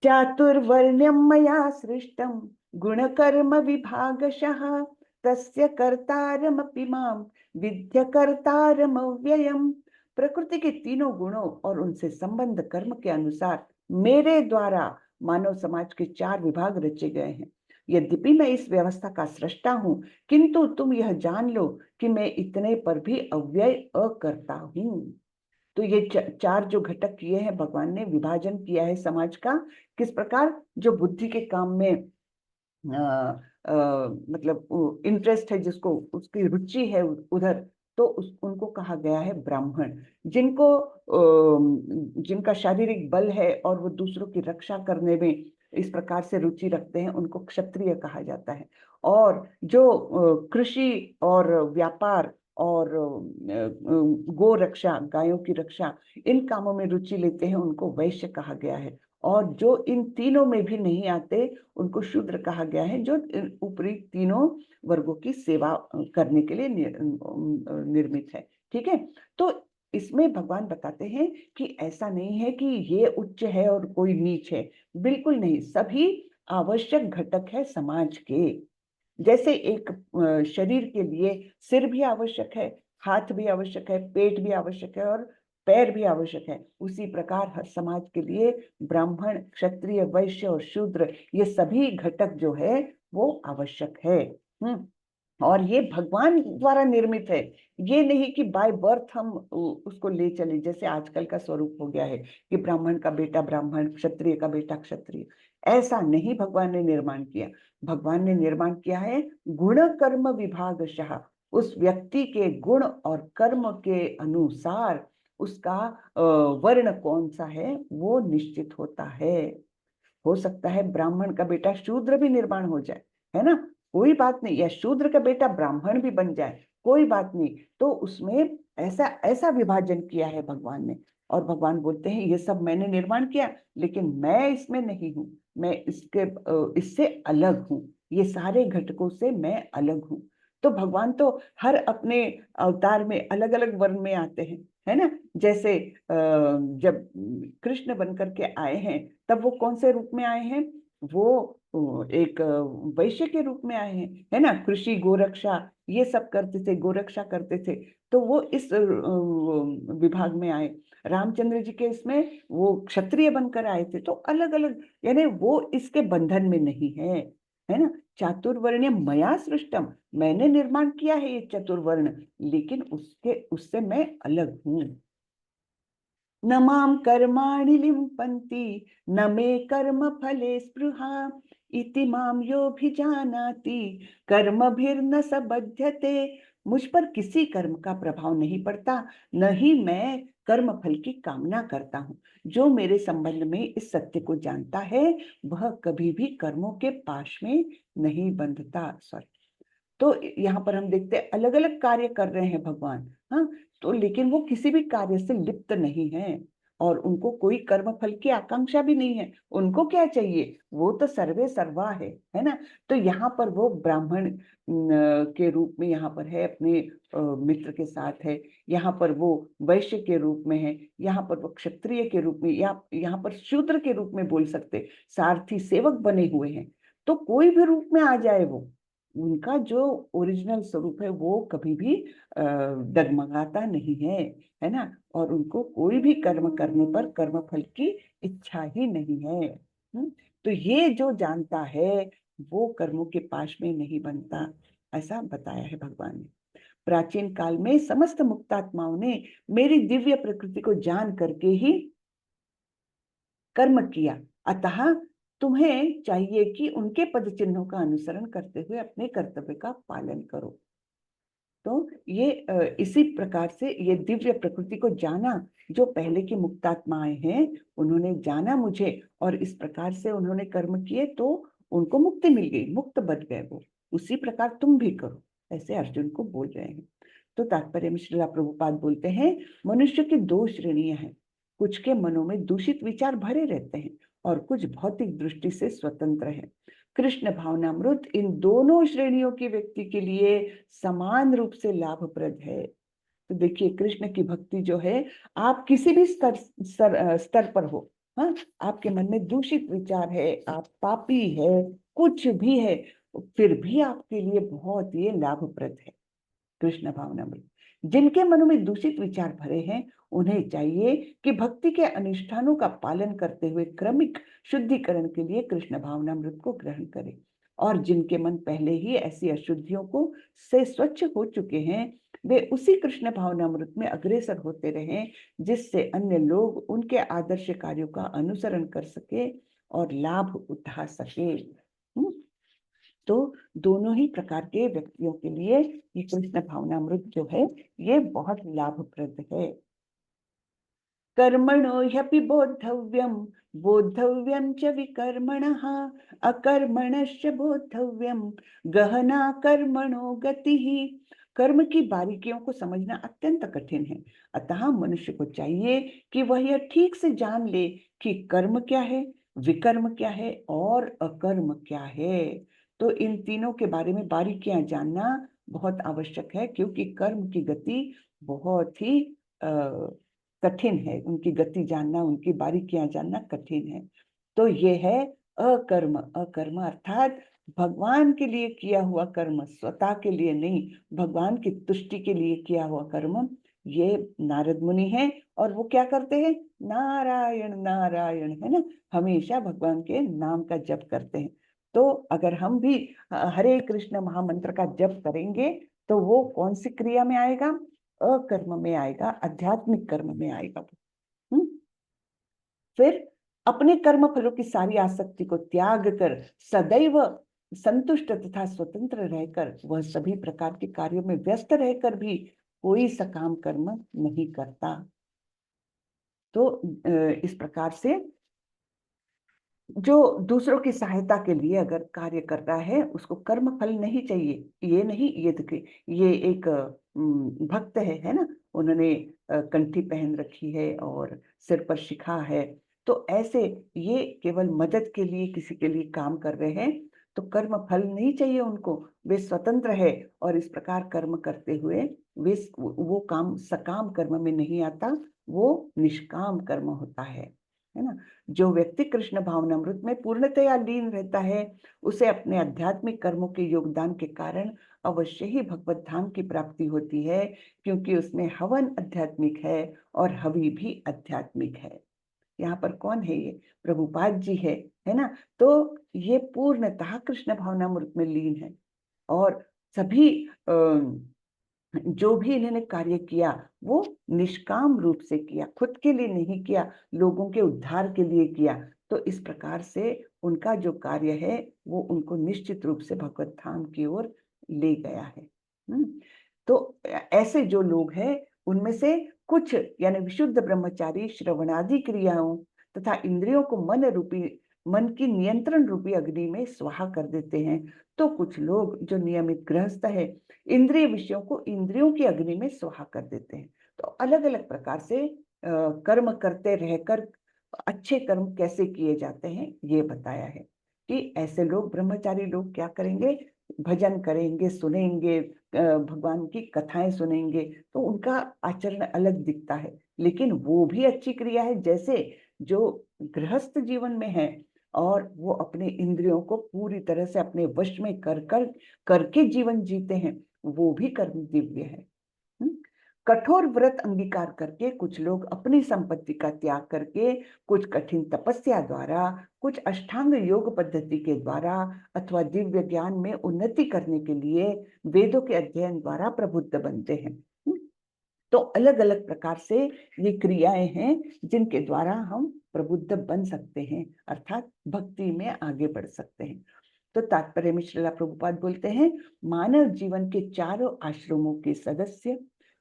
चातुर्वर्ण्यं मया सृष्टं गुणकर्म विभागशः तस्य कर्तारमपि मां विद्य कर्तारमव्ययम्। प्रकृति के तीनों गुणों और उनसे संबंध कर्म के अनुसार मेरे द्वारा मानव समाज के 4 विभाग रचे गए हैं। यद्यपि मैं इस व्यवस्था का सृष्टा हूं, किंतु तुम यह जान लो कि मैं इतने पर भी अव्यय अकर्ता हूं। तो ये चार जो घटक किए हैं भगवान ने, विभाजन किया है समाज का, किस प्रकार, जो बुद्धि के काम में मतलब इंटरेस्ट है, जिसको उसकी रुचि है उधर, तो उनको कहा गया है ब्राह्मण। जिनको जिनका शारीरिक बल है और वो दूसरों की रक्षा करने में इस प्रकार से रुचि रखते हैं, उनको क्षत्रिय कहा जाता है। और जो कृषि और व्यापार और गो रक्षा, गायों की रक्षा, इन कामों में रुचि लेते हैं, उनको वैश्य कहा गया है। और जो इन तीनों में भी नहीं आते, उनको शूद्र कहा गया है, जो ऊपरी तीनों वर्गों की सेवा करने के लिए निर्मित है। ठीक है, तो इसमें भगवान बताते हैं कि ऐसा नहीं है कि ये उच्च है और कोई नीच है, बिल्कुल नहीं, सभी आवश्यक घटक है समाज के। जैसे एक शरीर के लिए सिर भी आवश्यक है, हाथ भी आवश्यक है, पेट भी आवश्यक है और पैर भी आवश्यक है, उसी प्रकार हर समाज के लिए ब्राह्मण, क्षत्रिय, वैश्य और शूद्र, ये सभी घटक जो है वो आवश्यक है। और ये भगवान द्वारा निर्मित है, ये नहीं कि बाय बर्थ हम उसको ले चले, जैसे आजकल का स्वरूप हो गया है कि ब्राह्मण का बेटा ब्राह्मण, क्षत्रिय का बेटा क्षत्रिय। ऐसा नहीं भगवान ने निर्माण किया। भगवान ने निर्माण किया है गुण कर्म विभागशः, उस व्यक्ति के गुण और कर्म के अनुसार उसका वर्ण कौन सा है वो निश्चित होता है। हो सकता है ब्राह्मण का बेटा शूद्र भी निर्माण हो जाए, है ना, कोई बात नहीं, या शूद्र का बेटा ब्राह्मण भी बन जाए, कोई बात नहीं। तो उसमें ऐसा ऐसा विभाजन किया है भगवान ने। और भगवान बोलते हैं ये सब मैंने निर्माण किया, लेकिन मैं इसमें नहीं हूँ, मैं इससे अलग हूँ, ये सारे घटकों से मैं अलग हूँ। तो भगवान तो हर अपने अवतार में अलग अलग वर्ण में आते हैं, है ना। जैसे जब कृष्ण बनकर के आए हैं, तब वो कौन से रूप में आए हैं, वो एक वैश्य के रूप में आए हैं, है ना। कृषि गोरक्षा ये सब करते थे, गोरक्षा करते थे, तो वो इस विभाग में आए। रामचंद्र जी के इसमें वो क्षत्रिय बनकर आए थे, तो अलग अलग, यानी वो इसके बंधन में नहीं है ना। चातुर्वर्ण्य मया सृष्टम, मैंने निर्माण किया है ये चतुर्वर्ण, लेकिन उससे मैं अलग हूं। न माम कर्माणि लिम्पन्ति न मे कर्म फले स्पृहा इति माम योऽभिजानाति कर्मभिर्न स बध्यते। मुझ पर किसी कर्म का प्रभाव नहीं पड़ता, न ही मैं कर्म फल की कामना करता हूँ। जो मेरे संबंध में इस सत्य को जानता है, वह कभी भी कर्मों के पाश में नहीं बंधता। सॉरी, तो यहाँ पर हम देखते हैं अलग अलग कार्य कर रहे हैं भगवान, हाँ, तो लेकिन वो किसी भी कार्य से लिप्त नहीं है, और उनको कोई कर्म फल की आकांक्षा भी नहीं है। उनको क्या चाहिए, वो तो सर्वे सर्वा है ना। तो यहाँ पर वो ब्राह्मण के रूप में यहाँ पर है, अपने मित्र के साथ है, यहाँ पर वो वैश्य के रूप में है, यहाँ पर वो क्षत्रिय के रूप में, या यहाँ पर शूद्र के रूप में बोल सकते, सारथी सेवक बने हुए हैं। तो कोई भी रूप में आ जाए, वो उनका जो ओरिजिनल स्वरूप है वो कभी भी डगमगाता नहीं है ना। और उनको कोई भी कर्म करने पर कर्म फल की इच्छा ही नहीं है। तो ये जो जानता है वो कर्मों के पाश में नहीं बनता, ऐसा बताया है भगवान ने। प्राचीन काल में समस्त मुक्तात्माओं ने मेरी दिव्य प्रकृति को जान करके ही कर्म किया, अतः तुम्हें चाहिए कि उनके पद चिन्हों का अनुसरण करते हुए अपने कर्तव्य का पालन करो। तो ये इसी प्रकार से ये दिव्य प्रकृति को जाना, जो पहले की मुक्तात्माएं हैं उन्होंने जाना मुझे, और इस प्रकार से उन्होंने कर्म किए तो उनको मुक्ति मिल गई, मुक्त बन गए वो। उसी प्रकार तुम भी करो, ऐसे अर्जुन को बोल रहे हैं। तो तात्पर्य में श्रीला प्रभुपाद बोलते हैं, मनुष्य की दो श्रेणियां हैं, कुछ के मनों में दूषित विचार भरे रहते हैं और कुछ भौतिक दृष्टि से स्वतंत्र हैं। कृष्ण भावनामृत इन दोनों श्रेणियों के व्यक्ति के लिए समान रूप से लाभप्रद है। तो देखिए, कृष्ण की भक्ति जो है, आप किसी भी स्तर पर हो, हाँ, आपके मन में दूषित विचार है, आप पापी है, कुछ भी है, फिर भी आपके लिए बहुत ये लाभप्रद है कृष्ण भावनामृत। जिनके मनों में दूषित विचार भरे हैं, उन्हें चाहिए कि भक्ति के अनुष्ठानों का पालन करते हुए क्रमिक शुद्धिकरण के लिए कृष्ण भावनामृत को ग्रहण करें। और जिनके मन पहले ही ऐसी अशुद्धियों को से स्वच्छ हो चुके हैं, वे उसी कृष्ण भावनामृत में अग्रसर होते रहें जिससे अन्य लोग उनके आदर्श कार्यों का अनुसरण कर सके और लाभ उठा सके। तो दोनों ही प्रकार के व्यक्तियों के लिए ये कृष्ण भावनामृत जो है ये बहुत लाभप्रद है। कर्मणो ह्यपि बोद्धव्यम बोद्धव्यम च विकर्मणः अकर्मणश्च बोद्धव्यम गहना कर्मणो गतिः। कर्म की बारीकियों को समझना अत्यंत कठिन है, अतः मनुष्य को चाहिए कि वह यह ठीक से जान ले कि कर्म क्या है, विकर्म क्या है और अकर्म क्या है। तो इन तीनों के बारे में बारीकियां जानना बहुत आवश्यक है, क्योंकि कर्म की गति बहुत ही कठिन है, उनकी गति जानना, उनकी बारीकियां जानना कठिन है। तो ये है अकर्म। अकर्म अर्थात भगवान के लिए किया हुआ कर्म, स्वतः के लिए नहीं, भगवान की तुष्टि के लिए किया हुआ कर्म। ये नारद मुनि है और वो क्या करते हैं, नारायण नारायण, है ना, हमेशा भगवान के नाम का जप करते हैं। तो अगर हम भी हरे कृष्ण महामंत्र का जप करेंगे तो वो कौन सी क्रिया में आएगा, अकर्म में आएगा, आध्यात्मिक कर्म में आएगा। फिर अपने कर्म फलों की सारी आसक्ति को त्याग कर सदैव संतुष्ट तथा स्वतंत्र रहकर वह सभी प्रकार के कार्यों में व्यस्त रहकर भी कोई सकाम कर्म नहीं करता। तो इस प्रकार से जो दूसरों की सहायता के लिए अगर कार्य कर रहा है उसको कर्म फल नहीं चाहिए, ये नहीं, ये देखिए, ये एक भक्त है ना, उन्होंने कंठी पहन रखी है और सिर पर शिखा है, तो ऐसे ये केवल मदद के लिए किसी के लिए काम कर रहे हैं, तो कर्म फल नहीं चाहिए उनको, वे स्वतंत्र है और इस प्रकार कर्म करते हुए वे वो काम सकाम कर्म में नहीं आता, वो निष्काम कर्म होता है ना। जो व्यक्ति कृष्ण भावनामृत में पूर्णतया लीन रहता है उसे अपने आध्यात्मिक कर्मों के योगदान के कारण अवश्य ही भगवत धाम की प्राप्ति होती है, क्योंकि उसमें हवन आध्यात्मिक है और हवि भी आध्यात्मिक है। यहाँ पर कौन है, ये प्रभुपाद जी है ना। तो ये पूर्णतः कृष्ण भावनामृत में लीन है और सभी जो भी इन्होंने कार्य किया वो निष्काम रूप से किया, खुद के लिए नहीं किया, लोगों के उद्धार के लिए किया। तो इस प्रकार से उनका जो कार्य है वो उनको निश्चित रूप से भगवत धाम की ओर ले गया है। तो ऐसे जो लोग हैं उनमें से कुछ यानी विशुद्ध ब्रह्मचारी श्रवणादि क्रियाओं तथा इंद्रियों को मन की नियंत्रण रूपी अग्नि में स्वाहा कर देते हैं। तो कुछ लोग जो नियमित गृहस्थ है इंद्रिय विषयों को इंद्रियों की अग्नि में स्वाहा कर देते हैं। तो अलग अलग प्रकार से कर्म करते रहकर अच्छे कर्म कैसे किए जाते हैं ये बताया है कि ऐसे लोग ब्रह्मचारी लोग क्या करेंगे, भजन करेंगे, सुनेंगे, भगवान की कथाएं सुनेंगे, तो उनका आचरण अलग दिखता है, लेकिन वो भी अच्छी क्रिया है। जैसे जो गृहस्थ जीवन में है और वो अपने इंद्रियों को पूरी तरह से अपने वश में करके जीवन जीते हैं, वो भी कर्म दिव्य है। कठोर व्रत अंगीकार करके कुछ लोग अपनी संपत्ति का त्याग करके कुछ कठिन तपस्या द्वारा, कुछ अष्टांग योग पद्धति के द्वारा अथवा दिव्य ज्ञान में उन्नति करने के लिए वेदों के अध्ययन द्वारा प्रबुद्ध बनते हैं। तो अलग अलग प्रकार से ये क्रियाएं हैं जिनके द्वारा हम प्रबुद्ध बन सकते हैं, अर्थात भक्ति में आगे बढ़ सकते हैं। तो तात्पर्य में श्रीला प्रभुपाद बोलते हैं, मानव जीवन के चारों आश्रमों के सदस्य,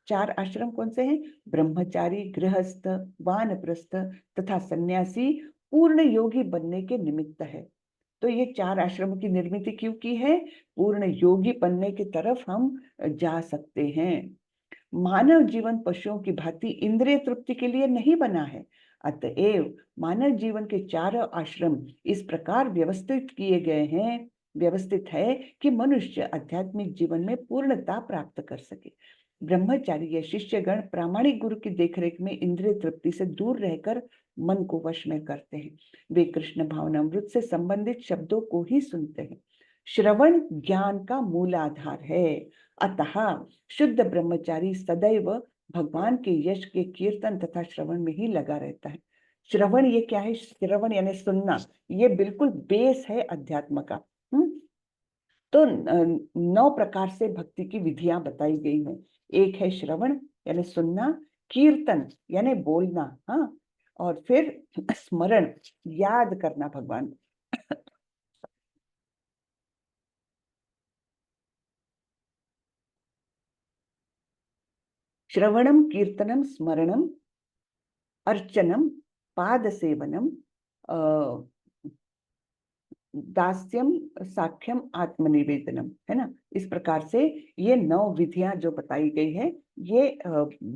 चार आश्रम कौन से हैं, ब्रह्मचारी, गृहस्थ, वानप्रस्थ तथा सन्यासी, पूर्ण योगी बनने के निमित्त है। तो ये चार आश्रमों की निर्मित क्यों की है, पूर्ण योगी बनने की तरफ हम जा सकते हैं। मानव जीवन पशुओं की भांति इंद्रिय तृप्ति के लिए नहीं बना है, अतएव मानव जीवन के चारों आश्रम इस प्रकार व्यवस्थित है कि मनुष्य आध्यात्मिक जीवन में पूर्णता प्राप्त कर सके। ब्रह्मचारी या शिष्यगण प्रामाणिक गुरु की देखरेख में इंद्रिय तृप्ति से दूर रहकर मन को वश में करते हैं। वे कृष्ण भावनामृत से संबंधित शब्दों को ही सुनते हैं। श्रवण ज्ञान का मूल आधार है, अतः शुद्ध ब्रह्मचारी सदैव भगवान के यश के कीर्तन तथा श्रवण में ही लगा रहता है। श्रवण ये क्या है, श्रवण यानी सुनना, ये बिल्कुल बेस है अध्यात्म का। तो 9 प्रकार से भक्ति की विधियां बताई गई हैं। एक है श्रवण यानी सुनना, कीर्तन यानी बोलना, हाँ, और फिर स्मरण याद करना भगवान। श्रवणम कीर्तनम स्मरणम अर्चनम पाद सेवनम दास्यम साख्यम आत्मनिवेदनम, है ना। इस प्रकार से ये 9 विधियां जो बताई गई है, ये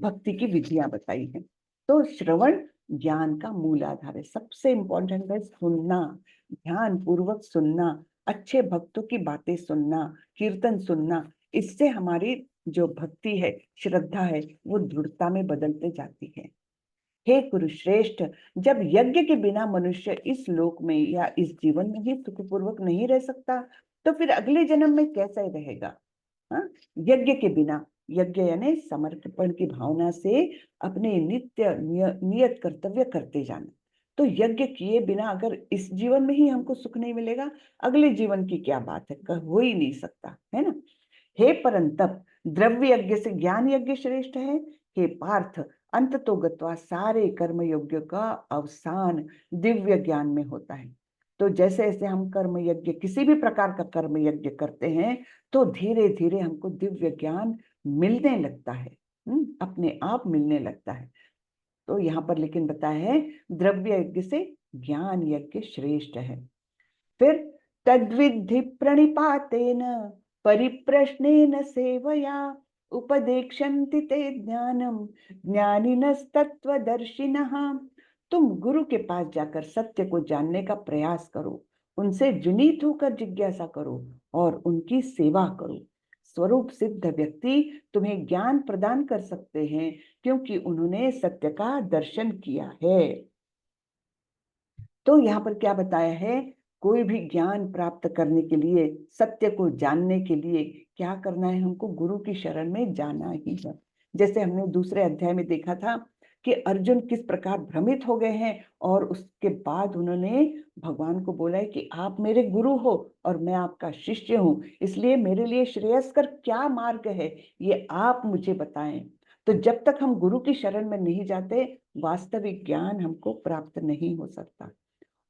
भक्ति की विधियां बताई हैं। तो श्रवण ज्ञान का मूल आधार है, सबसे इंपॉर्टेंट है सुनना, ध्यान पूर्वक सुनना, अच्छे भक्तों की बातें सुनना, कीर्तन सुनना। इससे हमारी जो भक्ति है, श्रद्धा है, वो दृढ़ता में बदलते जाती है। हे कुरुश्रेष्ठ, जब यज्ञ के बिना मनुष्य इस लोक में या इस जीवन में ही सुखपूर्वक नहीं रह सकता, तो फिर अगले जन्म में कैसे रहेगा? हाँ, यज्ञ के बिना, यज्ञ यानी समर्पण की भावना से अपने नित्य नियत कर्तव्य करते जाना। तो यज्ञ किए बिना अगर इस जीवन में ही हमको सुख नहीं मिलेगा, अगले जीवन की क्या बात है, हो ही नहीं सकता, है ना। हे परंतप, द्रव्य यज्ञ से ज्ञान यज्ञ श्रेष्ठ है। हे पार्थ, अंत तो गत्वा सारे कर्म यज्ञ का अवसान दिव्य ज्ञान में होता है। तो जैसे जैसे हम कर्म यज्ञ, किसी भी प्रकार का कर्म यज्ञ करते हैं, तो धीरे धीरे हमको दिव्य ज्ञान मिलने लगता है, अपने आप मिलने लगता है। तो यहाँ पर लेकिन बताया है द्रव्य यज्ञ से ज्ञान यज्ञ श्रेष्ठ है। फिर तद्विद्धि प्रणिपातेन परिप्रश्नेन सेवया उपदेक्षन्ति ते ज्ञानम ज्ञानिनस्तत्वदर्शिनः। तुम गुरु के पास जाकर सत्य को जानने का प्रयास करो, उनसे विनीत होकर जिज्ञासा करो और उनकी सेवा करो। स्वरूप सिद्ध व्यक्ति तुम्हें ज्ञान प्रदान कर सकते हैं, क्योंकि उन्होंने सत्य का दर्शन किया है। तो यहाँ पर क्या बताया है, कोई भी ज्ञान प्राप्त करने के लिए, सत्य को जानने के लिए क्या करना है, हमको गुरु की शरण में जाना ही है। जैसे हमने दूसरे अध्याय में देखा था कि अर्जुन किस प्रकार भ्रमित हो गए हैं, और उसके बाद उन्होंने भगवान को बोला है कि आप मेरे गुरु हो और मैं आपका शिष्य हूँ, इसलिए मेरे लिए श्रेयस्कर क्या मार्ग है, ये आप मुझे बताएं। तो जब तक हम गुरु की शरण में नहीं जाते, वास्तविक ज्ञान हमको प्राप्त नहीं हो सकता।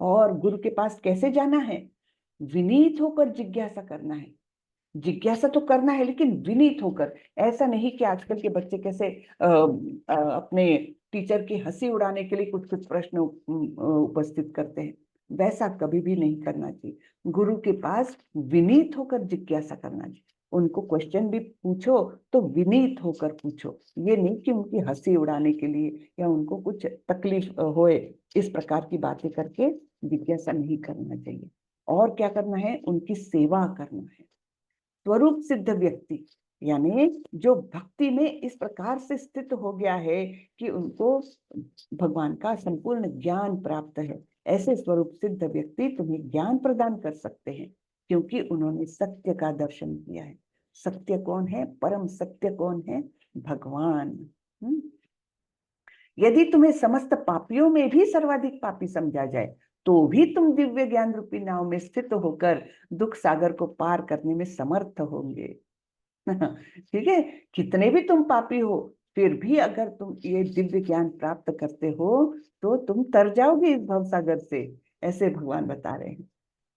और गुरु के पास कैसे जाना है? विनीत होकर जिज्ञासा करना है। जिज्ञासा तो करना है, लेकिन विनीत होकर। ऐसा नहीं कि आजकल के बच्चे कैसे अपने टीचर की हंसी उड़ाने के लिए कुछ कुछ प्रश्न उपस्थित करते हैं, वैसा कभी भी नहीं करना चाहिए। गुरु के पास विनीत होकर जिज्ञासा करना चाहिए। उनको क्वेश्चन भी पूछो तो विनीत होकर पूछो, ये नहीं कि उनकी हंसी उड़ाने के लिए या उनको कुछ तकलीफ होए, इस प्रकार की बातें करके जिज्ञासा नहीं करना चाहिए। और क्या करना है? उनकी सेवा करना है। स्वरूप सिद्ध व्यक्ति यानी जो भक्ति में इस प्रकार से स्थित हो गया है कि उनको भगवान का संपूर्ण ज्ञान प्राप्त है, ऐसे स्वरूप सिद्ध व्यक्ति तुम्हें ज्ञान प्रदान कर सकते हैं, क्योंकि उन्होंने सत्य का दर्शन किया है। सत्य कौन है? परम सत्य कौन है? भगवान। यदि तुम्हें समस्त पापियों में भी सर्वाधिक पापी समझा जाए, तो भी तुम दिव्य ज्ञान रूपी नाव में स्थित होकर दुख सागर को पार करने में समर्थ होंगे। ठीक है, कितने भी तुम पापी हो, फिर भी अगर तुम ये दिव्य ज्ञान प्राप्त करते हो, तो तुम तर जाओगे इस भवसागर से, ऐसे भगवान बता रहे हैं।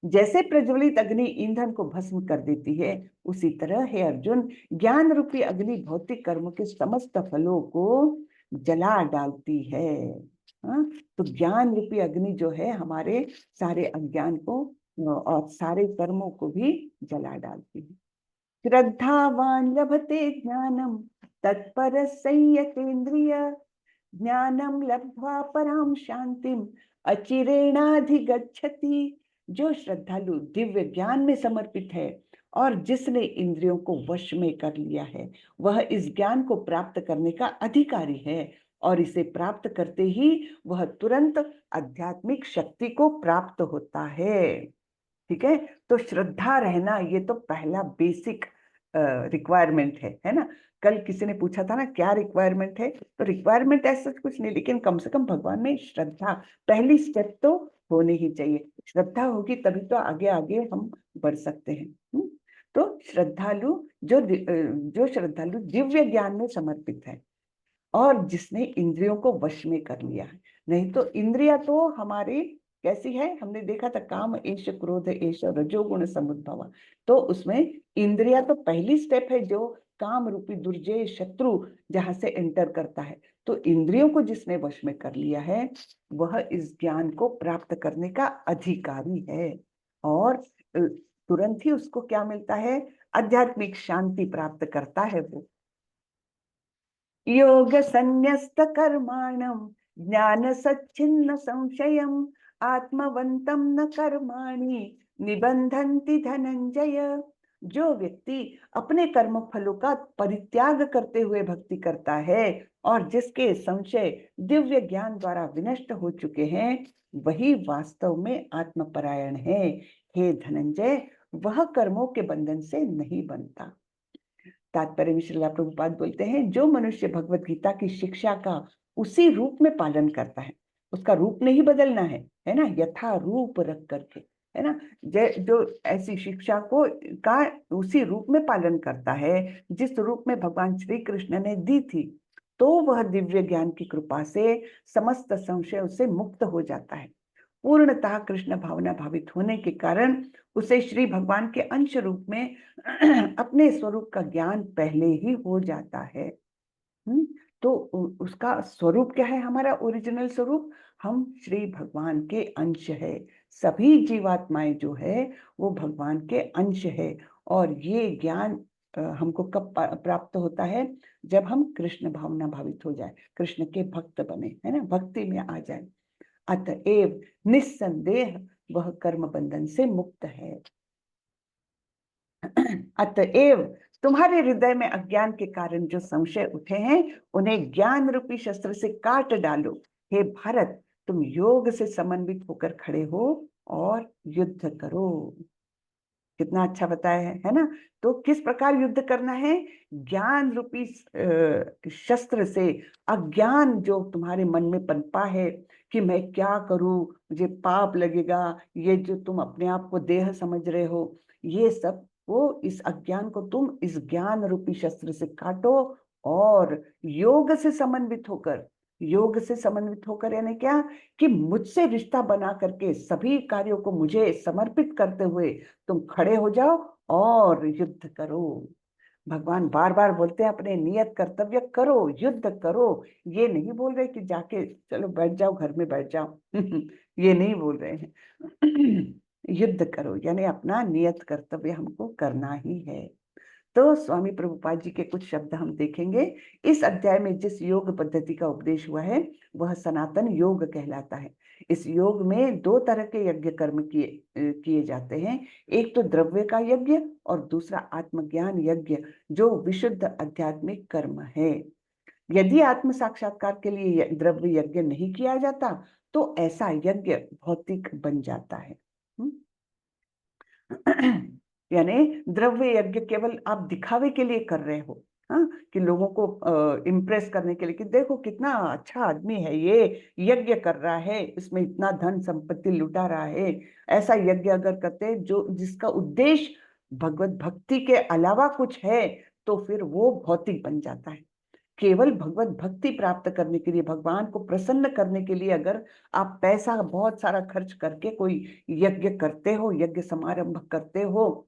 जैसे प्रज्वलित अग्नि ईंधन को भस्म कर देती है, उसी तरह हे अर्जुन, ज्ञान रूपी अग्नि भौतिक कर्मों के समस्त फलों को जला डालती है। हाँ, तो ज्ञान रूपी अग्नि जो है हमारे सारे अज्ञान को और सारे कर्मों को भी जला डालती है। श्रद्धावान लभते ज्ञानम तत्पर संयतेन्द्रिय, ज्ञानम लब्ध्वा पराम शांतिम अचिरेणाधिगच्छति। जो श्रद्धालु दिव्य ज्ञान में समर्पित है और जिसने इंद्रियों को वश में कर लिया है, वह इस ज्ञान को प्राप्त करने का अधिकारी है, और इसे प्राप्त करते ही वह तुरंत आध्यात्मिक शक्ति को प्राप्त होता है। ठीक है, तो श्रद्धा रहना ये तो पहला बेसिक रिक्वायरमेंट है ना। कल किसी ने पूछा था ना क्या रिक्वायरमेंट है, तो रिक्वायरमेंट ऐसा कुछ नहीं, लेकिन कम से कम भगवान में श्रद्धा पहली स्टेप तो होनी ही चाहिए। श्रद्धा होगी तभी तो आगे आगे हम बढ़ सकते हैं। तो श्रद्धालु जो श्रद्धालु दिव्य ज्ञान में समर्पित है और जिसने इंद्रियों को वश में कर लिया है। नहीं तो इंद्रिया तो हमारी कैसी है, हमने देखा था काम एष क्रोध एष रजोगुण समुद्भव। तो उसमें इंद्रिया तो पहली स्टेप है जो काम रूपी दुर्जय शत्रु जहां से एंटर करता है। तो इंद्रियों को जिसने वश में कर लिया है वह इस ज्ञान को प्राप्त करने का अधिकारी है और तुरंत ही उसको क्या मिलता है, आध्यात्मिक शांति प्राप्त करता है वो। योग संन्यस्त कर्माणम ज्ञान सच्चिन्न संशयम आत्मवंतम न कर्माणि निबंधन्ति धनंजय। जो व्यक्ति अपने कर्म फलों का परित्याग करते हुए भक्ति करता है और जिसके संशय दिव्य ज्ञान द्वारा विनष्ट हो चुके हैं वही वास्तव में आत्मपरायण है। हे धनंजय, वह कर्मों के बंधन से नहीं बनता। तात्पर्य में श्रील प्रभुपाद बोलते हैं, जो मनुष्य भगवत गीता की शिक्षा का उसी रूप में पालन करता है, उसका रूप नहीं बदलना है ना, यथा रूप रख करके, है ना, जो ऐसी शिक्षा को का उसी रूप में पालन करता है जिस रूप में भगवान श्री कृष्ण ने दी थी, तो वह दिव्य ज्ञान की कृपा से समस्त संशय उससे मुक्त हो जाता है। पूर्णतः कृष्ण भावना भावित होने के कारण उसे श्री भगवान के अंश रूप में अपने स्वरूप का ज्ञान पहले ही हो जाता है। तो उसका स्वरूप क्या है, हमारा ओरिजिनल स्वरूप, हम श्री भगवान के अंश है। सभी जीवात्माएं जो है वो भगवान के अंश है और ये ज्ञान हमको कब प्राप्त होता है, जब हम कृष्ण भावना भावित हो जाए, कृष्ण के भक्त बने, है ना, भक्ति में आ जाए। अतएव निस्संदेह वह कर्म बंधन से मुक्त है। अतएव तुम्हारे हृदय में अज्ञान के कारण जो संशय उठे हैं उन्हें ज्ञान रूपी शस्त्र से काट डालो। हे भारत, तुम योग से समन्वित होकर खड़े हो और युद्ध करो। कितना अच्छा बताया है ना। तो किस प्रकार युद्ध करना है, ज्ञान रूपी शस्त्र से। अज्ञान जो तुम्हारे मन में पनपा है कि मैं क्या करूं, मुझे पाप लगेगा, ये जो तुम अपने आप को देह समझ रहे हो, ये सब वो इस अज्ञान को तुम इस ज्ञान रूपी शस्त्र से काटो और योग से समन्वित होकर, योग से समन्वित होकर यानी क्या, कि मुझसे रिश्ता बना करके सभी कार्यों को मुझे समर्पित करते हुए तुम खड़े हो जाओ और युद्ध करो। भगवान बार बार बोलते हैं अपने नियत कर्तव्य करो, युद्ध करो। ये नहीं बोल रहे कि जाके चलो बैठ जाओ, घर में बैठ जाओ ये नहीं बोल रहे हैं युद्ध करो यानी अपना नियत कर्तव्य हमको करना ही है। तो स्वामी प्रभुपाद जी के कुछ शब्द हम देखेंगे। इस अध्याय में जिस योग पद्धति का उपदेश हुआ है वह सनातन योग कहलाता है। इस योग में दो तरह के यज्ञ कर्म किए जाते हैं, एक तो द्रव्य का यज्ञ और दूसरा आत्मज्ञान यज्ञ जो विशुद्ध आध्यात्मिक कर्म है। यदि आत्म साक्षात्कार के लिए द्रव्य यज्ञ नहीं किया जाता तो ऐसा यज्ञ भौतिक बन जाता है। यानी द्रव्य यज्ञ केवल आप दिखावे के लिए कर रहे हो, हाँ, कि लोगों को इम्प्रेस करने के लिए कि देखो कितना अच्छा आदमी है, ये यज्ञ कर रहा है, इसमें इतना धन संपत्ति लुटा रहा है। ऐसा यज्ञ अगर करते जो जिसका उद्देश्य भगवत भक्ति के अलावा कुछ है तो फिर वो भौतिक बन जाता है। केवल भगवत भक्ति प्राप्त करने के लिए, भगवान को प्रसन्न करने के लिए अगर आप पैसा बहुत सारा खर्च करके कोई यज्ञ करते हो, यज्ञ समारंभ करते हो,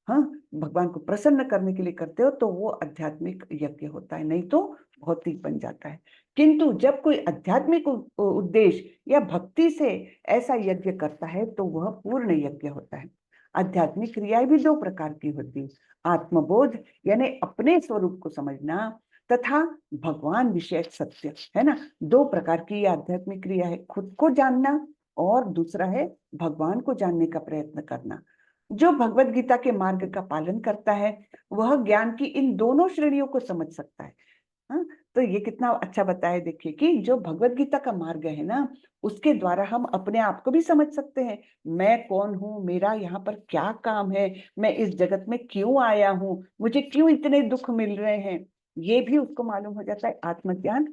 हाँ, भगवान को प्रसन्न करने के लिए करते हो, तो वो आध्यात्मिक यज्ञ होता है, नहीं तो भौतिक बन जाता है। किंतु जब कोई आध्यात्मिक उद्देश्य या भक्ति से ऐसा यज्ञ करता है तो वह पूर्ण यज्ञ होता है। आध्यात्मिक क्रियाएं भी दो प्रकार की होती है, आत्मबोध यानी अपने स्वरूप को समझना तथा भगवान विषयक सत्य, है ना। दो प्रकार की आध्यात्मिक क्रिया है, खुद को जानना और दूसरा है भगवान को जानने का प्रयत्न करना। जो भगवत गीता के मार्ग का पालन करता है वह ज्ञान की इन दोनों श्रेणियों को समझ सकता है। हाँ, तो ये कितना अच्छा बताया, देखिए कि जो भगवत गीता का मार्ग है ना, उसके द्वारा हम अपने आप को भी समझ सकते हैं। मैं कौन हूँ, मेरा यहाँ पर क्या काम है, मैं इस जगत में क्यों आया हूँ, मुझे क्यों इतने दुख मिल रहे हैं, ये भी उसको मालूम हो जाता है, आत्मज्ञान।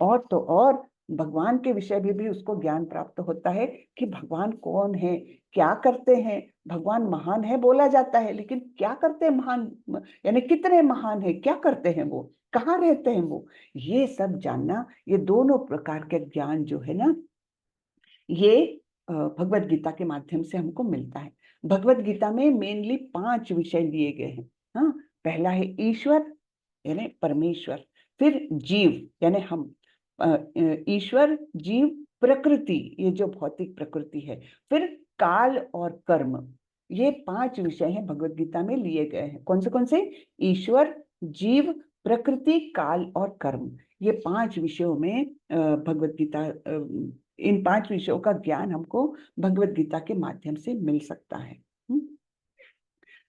और तो और भगवान के विषय में भी उसको ज्ञान प्राप्त होता है कि भगवान कौन है, क्या करते हैं? भगवान महान है बोला जाता है, लेकिन क्या करते हैं महान, यानी कितने महान है, क्या करते हैं वो, कहाँ रहते हैं वो, ये सब जानना, ये दोनों प्रकार के ज्ञान जो है ना, ये भगवत गीता के माध्यम से हमको मिलता है। भगवत गीता में मेनली 5 विषय लिए गए हैं। हाँ, पहला है ईश्वर यानी परमेश्वर, फिर जीव यानी हम, ईश्वर, जीव, प्रकृति, ये जो भौतिक प्रकृति है, फिर काल और कर्म, ये 5 विषय हैं भगवत गीता में लिए गए हैं। कौन से? ईश्वर, जीव, प्रकृति, काल और कर्म, ये 5 विषयों में भगवत गीता, इन 5 विषयों का ज्ञान हमको भगवत गीता के माध्यम से मिल सकता है।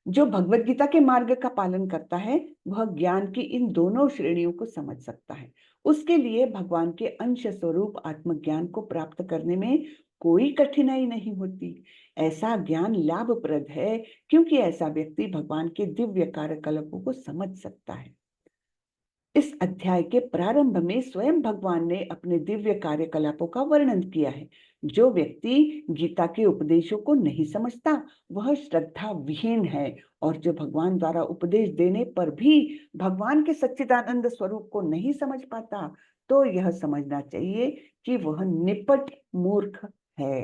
जो भगवत गीता के मार्ग का पालन करता है वह ज्ञान की इन दोनों श्रेणियों को समझ सकता है। उसके लिए भगवान के अंश स्वरूप आत्मज्ञान को प्राप्त करने में कोई कठिनाई नहीं होती। ऐसा ज्ञान लाभप्रद है क्योंकि ऐसा व्यक्ति भगवान के दिव्य कार्यकलापों को समझ सकता है। इस अध्याय के प्रारंभ में स्वयं भगवान ने अपने दिव्य कार्यकलापों का वर्णन किया है। जो व्यक्ति गीता के उपदेशों को नहीं समझता वह श्रद्धा विहीन है, और जो भगवान द्वारा उपदेश देने पर भी भगवान के सच्चिदानंद स्वरूप को नहीं समझ पाता, तो यह समझना चाहिए कि वह निपट मूर्ख है।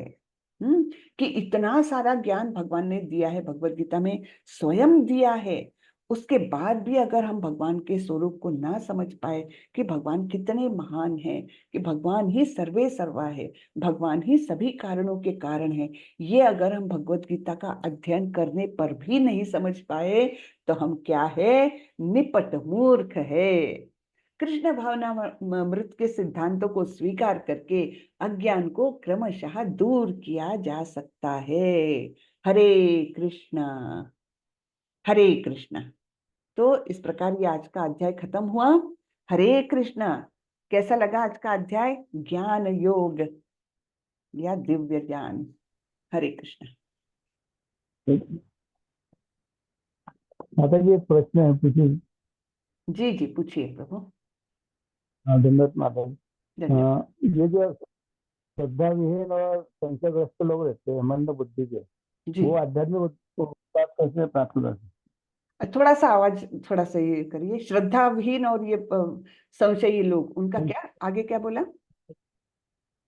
कि इतना सारा ज्ञान भगवान ने दिया है, भगवत गीता में स्वयं दिया है, उसके बाद भी अगर हम भगवान के स्वरूप को ना समझ पाए कि भगवान कितने महान हैं, कि भगवान ही सर्वे सर्वा है, भगवान ही सभी कारणों के कारण है, ये अगर हम भगवत गीता का अध्ययन करने पर भी नहीं समझ पाए, तो हम क्या है? निपट मूर्ख है। कृष्ण भावना मृत के सिद्धांतों को स्वीकार करके अज्ञान को क्रमशः दूर किया जा सकता है। हरे कृष्ण, हरे कृष्ण। तो इस प्रकार ये आज का अध्याय खत्म हुआ। हरे कृष्ण। कैसा लगा आज का अध्याय? ज्ञान योग या दिव्य ज्ञान। हरे कृष्ण। माता जी एक प्रश्न है पूछिए। जी जी पूछिए प्रभु। हाँ, धन्यवाद माता जी। धन्यवाद। ये जो श्रद्धा विहीन और संशयग्रस्त लोग रहते हैं मंद बुद्धि के, जी वो आध्यात्मिक उत्पाद कैसे प्राप्त कर सकते थोड़ा सा आवाज थोड़ा सा ये करिए। श्रद्धाविहीन और ये संशयी लोग, उनका हैं? क्या, आगे क्या बोला?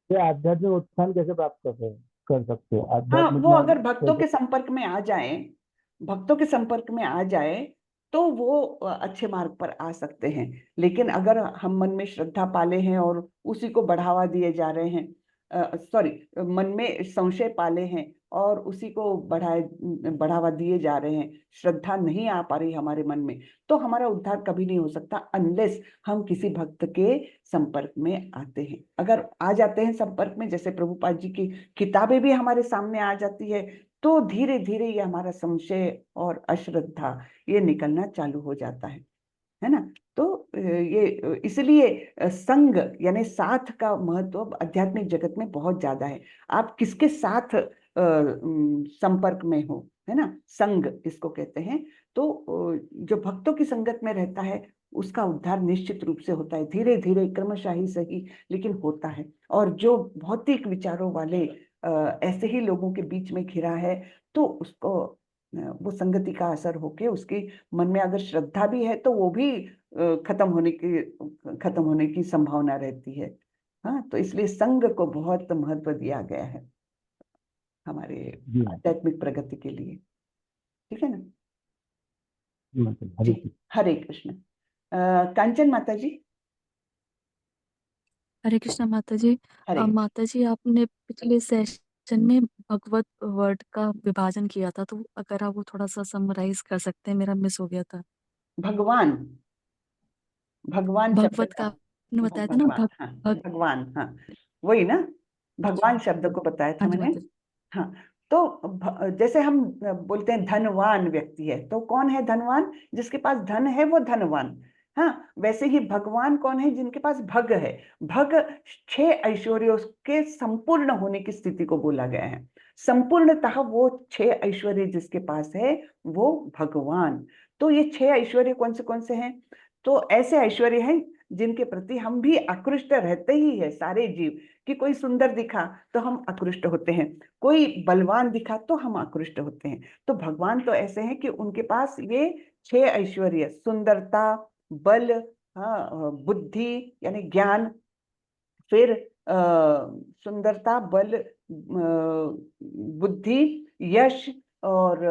ये आध्यात्मिक उत्थान कैसे प्राप्त कर सकते हैं? हाँ, आध्यात्मिक वो मार्ग अगर भक्तों कैसे? के संपर्क में आ जाए, भक्तों के संपर्क में आ जाए, तो वो अच्छे मार्ग पर आ सकते हैं। लेकिन अगर हम मन में श्रद्धा पाले हैं और उसी को बढ़ावा दिए जा रहे हैं, सॉरी, मन में संशय पाले हैं और उसी को बढ़ावा दिए जा रहे हैं, श्रद्धा नहीं आ पा रही हमारे मन में, तो हमारा उद्धार कभी नहीं हो सकता अनलेस हम किसी भक्त के संपर्क में आते हैं। अगर आ जाते हैं संपर्क में, जैसे प्रभुपाद जी की किताबें भी हमारे सामने आ जाती है, तो धीरे धीरे ये हमारा संशय और अश्रद्धा ये निकलना चालू हो जाता है ना। तो ये इसलिए संग यानी साथ का महत्व आध्यात्मिक जगत में बहुत ज्यादा है। आप किसके साथ संपर्क में हो, है ना, संग इसको कहते हैं। तो जो भक्तों की संगत में रहता है उसका उद्धार निश्चित रूप से होता है, धीरे धीरे क्रमशः ही सही, लेकिन होता है। और जो भौतिक विचारों वाले ऐसे ही लोगों के बीच में घिरा है, तो उसको वो संगति का असर होके उसके मन में अगर श्रद्धा भी है तो वो भी खत्म होने की संभावना रहती है। हाँ, तो इसलिए संग को बहुत महत्व दिया गया है हमारे जी आध्यात्मिक प्रगति के लिए। ठीक है ना माता जी, हरे जी। कृष्ण। हरे कृष्ण। कांचन माता जी। हरे कृष्णा माता जी। हरे माता जी आपने पिछले सेशन में भगवत वर्ड का विभाजन किया था, तो अगर आप वो थोड़ा सा समराइज कर सकते हैं, मेरा मिस हो गया था। भगवान, भगवान शब्द भगवत का, का आपने बताया था ना, भगवान, हाँ, भगवान, हाँ, वही ना, भगवान शब्द को बताया था हाँ जी मैंने। माता जी। हाँ, तो जैसे हम बोलते हैं धनवान व्यक्ति है, तो कौन है धनवान? जिसके पास धन है वो धनवान। हाँ, वैसे ही भगवान कौन है? जिनके पास भग है। भग 6 ऐश्वर्यों के संपूर्ण होने की स्थिति को बोला गया है। संपूर्णतः वो 6 ऐश्वर्य जिसके पास है वो भगवान। तो ये 6 ऐश्वर्य कौन से हैं? तो ऐसे ऐश्वर्य हैं जिनके प्रति हम भी आकृष्ट रहते ही है, सारे जीव। कि कोई सुंदर दिखा तो हम आकृष्ट होते हैं, कोई बलवान दिखा तो हम आकृष्ट होते हैं। तो भगवान तो ऐसे हैं कि उनके पास ये 6 ऐश्वर्य, सुंदरता, बल, हाँ, बुद्धि यानी ज्ञान, फिर सुंदरता, बल, बुद्धि, यश और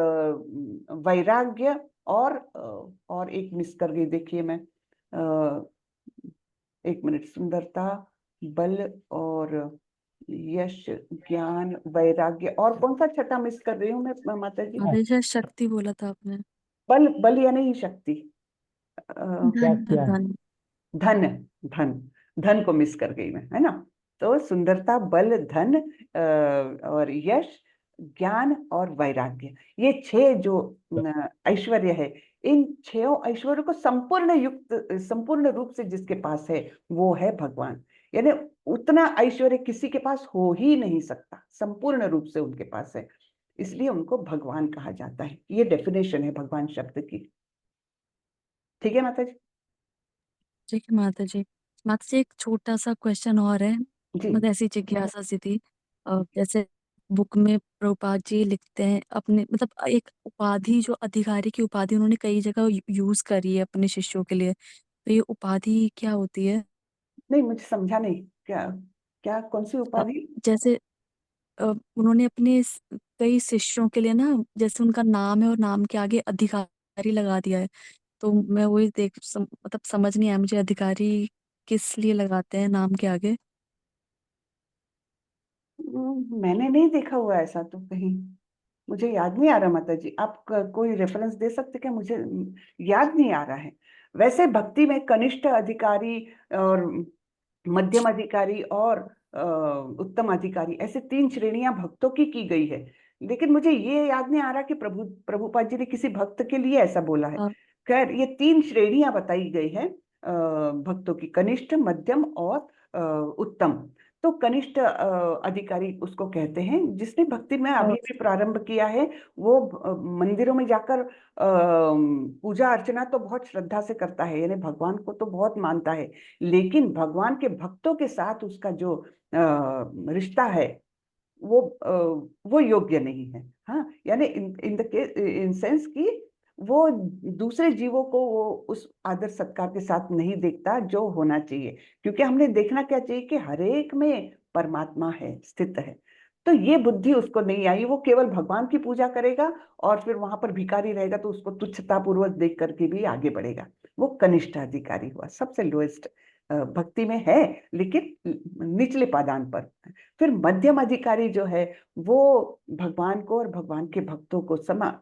वैराग्य, और एक मिस कर गई, देखिए मैं, एक मिनट, सुंदरता, बल और यश, ज्ञान, वैराग्य, और कौन सा छठा मिस कर रही हूँ मैं माता जी? माता जी शायद शक्ति बोला था आपने। बल, बल यानी ही शक्ति, क्या धन क्या है? धन। धन, धन, धन को मिस कर गई मैं, है ना। तो सुंदरता, बल, धन, और यश, ज्ञान और वैराग्य, ये 6 जो ऐश्वर्य है, इन 6 ऐश्वर्य को संपूर्ण रूप से जिसके पास है वो है भगवान। यानी उतना ऐश्वर्य किसी के पास हो ही नहीं सकता, संपूर्ण रूप से उनके पास है, इसलिए उनको भगवान कहा जाता है। ये डेफिनेशन है भगवान शब्द की। ठीक है माता जी? ठीक है माता जी। माता जी एक छोटा सा क्वेश्चन और है, जी। मतलब ऐसी जिज्ञासा सी थी। जैसे बुक में प्रभुपाद जी लिखते हैं अपने, मतलब एक उपाधि, जो अधिकारी की उपाधि उन्होंने कई जगह यूज करी है अपने शिष्यों के लिए, तो ये उपाधि क्या होती है? नहीं, मुझे समझा नहीं, क्या क्या कौन सी अ, उपाधि? जैसे उन्होंने अपने कई शिष्यों के लिए ना, जैसे उनका नाम है और नाम के आगे अधिकारी लगा दिया है, तो मैं वही मतलब समझ नहीं आया मुझे, अधिकारी किस लिए लगाते हैं नाम के आगे? मैंने नहीं देखा हुआ ऐसा तो कहीं, मुझे याद नहीं आ रहा माता जी। आप कोई रेफरेंस दे सकते क्या? मुझे याद नहीं आ रहा है। वैसे भक्ति में कनिष्ठ अधिकारी और मध्यम अधिकारी और उत्तम अधिकारी, ऐसे 3 श्रेणियां भक्तों की गई है। लेकिन मुझे ये याद नहीं आ रहा कि प्रभुपाद जी ने किसी भक्त के लिए ऐसा बोला है। अ, खैर, ये 3 श्रेणियां बताई गई है भक्तों की, कनिष्ठ, मध्यम और उत्तम। तो कनिष्ठ अधिकारी उसको कहते हैं जिसने भक्ति में अभी और भी प्रारंभ किया है। वो मंदिरों में जाकर पूजा अर्चना तो बहुत श्रद्धा से करता है, यानी भगवान को तो बहुत मानता है, लेकिन भगवान के भक्तों के साथ उसका जो रिश्ता है वो योग्य नहीं है। हाँ, यानी इन सेंस कि वो दूसरे जीवों को वो उस आदर सत्कार के साथ नहीं देखता जो होना चाहिए। क्योंकि हमने देखना क्या चाहिए कि हर एक में परमात्मा है, स्थित है। तो ये बुद्धि उसको नहीं आई, वो केवल भगवान की पूजा करेगा और फिर वहां पर भिखारी रहेगा तो उसको तुच्छता पूर्वक देख करके भी आगे बढ़ेगा। वो कनिष्ठ अधिकारी हुआ, सबसे लोएस्ट भक्ति में है, लेकिन निचले पादान पर। फिर मध्यम अधिकारी जो है वो भगवान को और भगवान के भक्तों को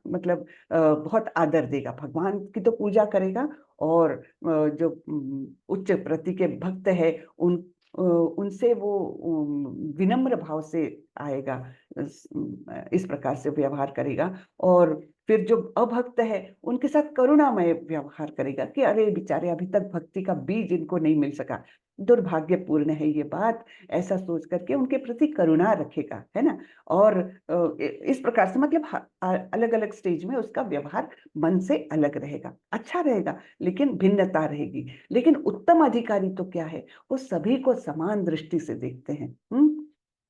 मतलब बहुत आदर देगा, भगवान की तो पूजा करेगा, और जो उच्च प्रति के भक्त है उनसे वो विनम्र भाव से आएगा, इस प्रकार से व्यवहार करेगा। और फिर जो अभक्त है उनके साथ करुणामय व्यवहार करेगा कि अरे बेचारे, अभी तक भक्ति का बीज इनको नहीं मिल सका, दुर्भाग्यपूर्ण है ये बात, ऐसा सोच करके उनके प्रति करुणा रखेगा, है ना। और इस प्रकार से मतलब अलग अलग स्टेज में उसका व्यवहार मन से अलग रहेगा, अच्छा रहेगा, लेकिन भिन्नता रहेगी। लेकिन उत्तम अधिकारी तो क्या है, वो सभी को समान दृष्टि से देखते हैं।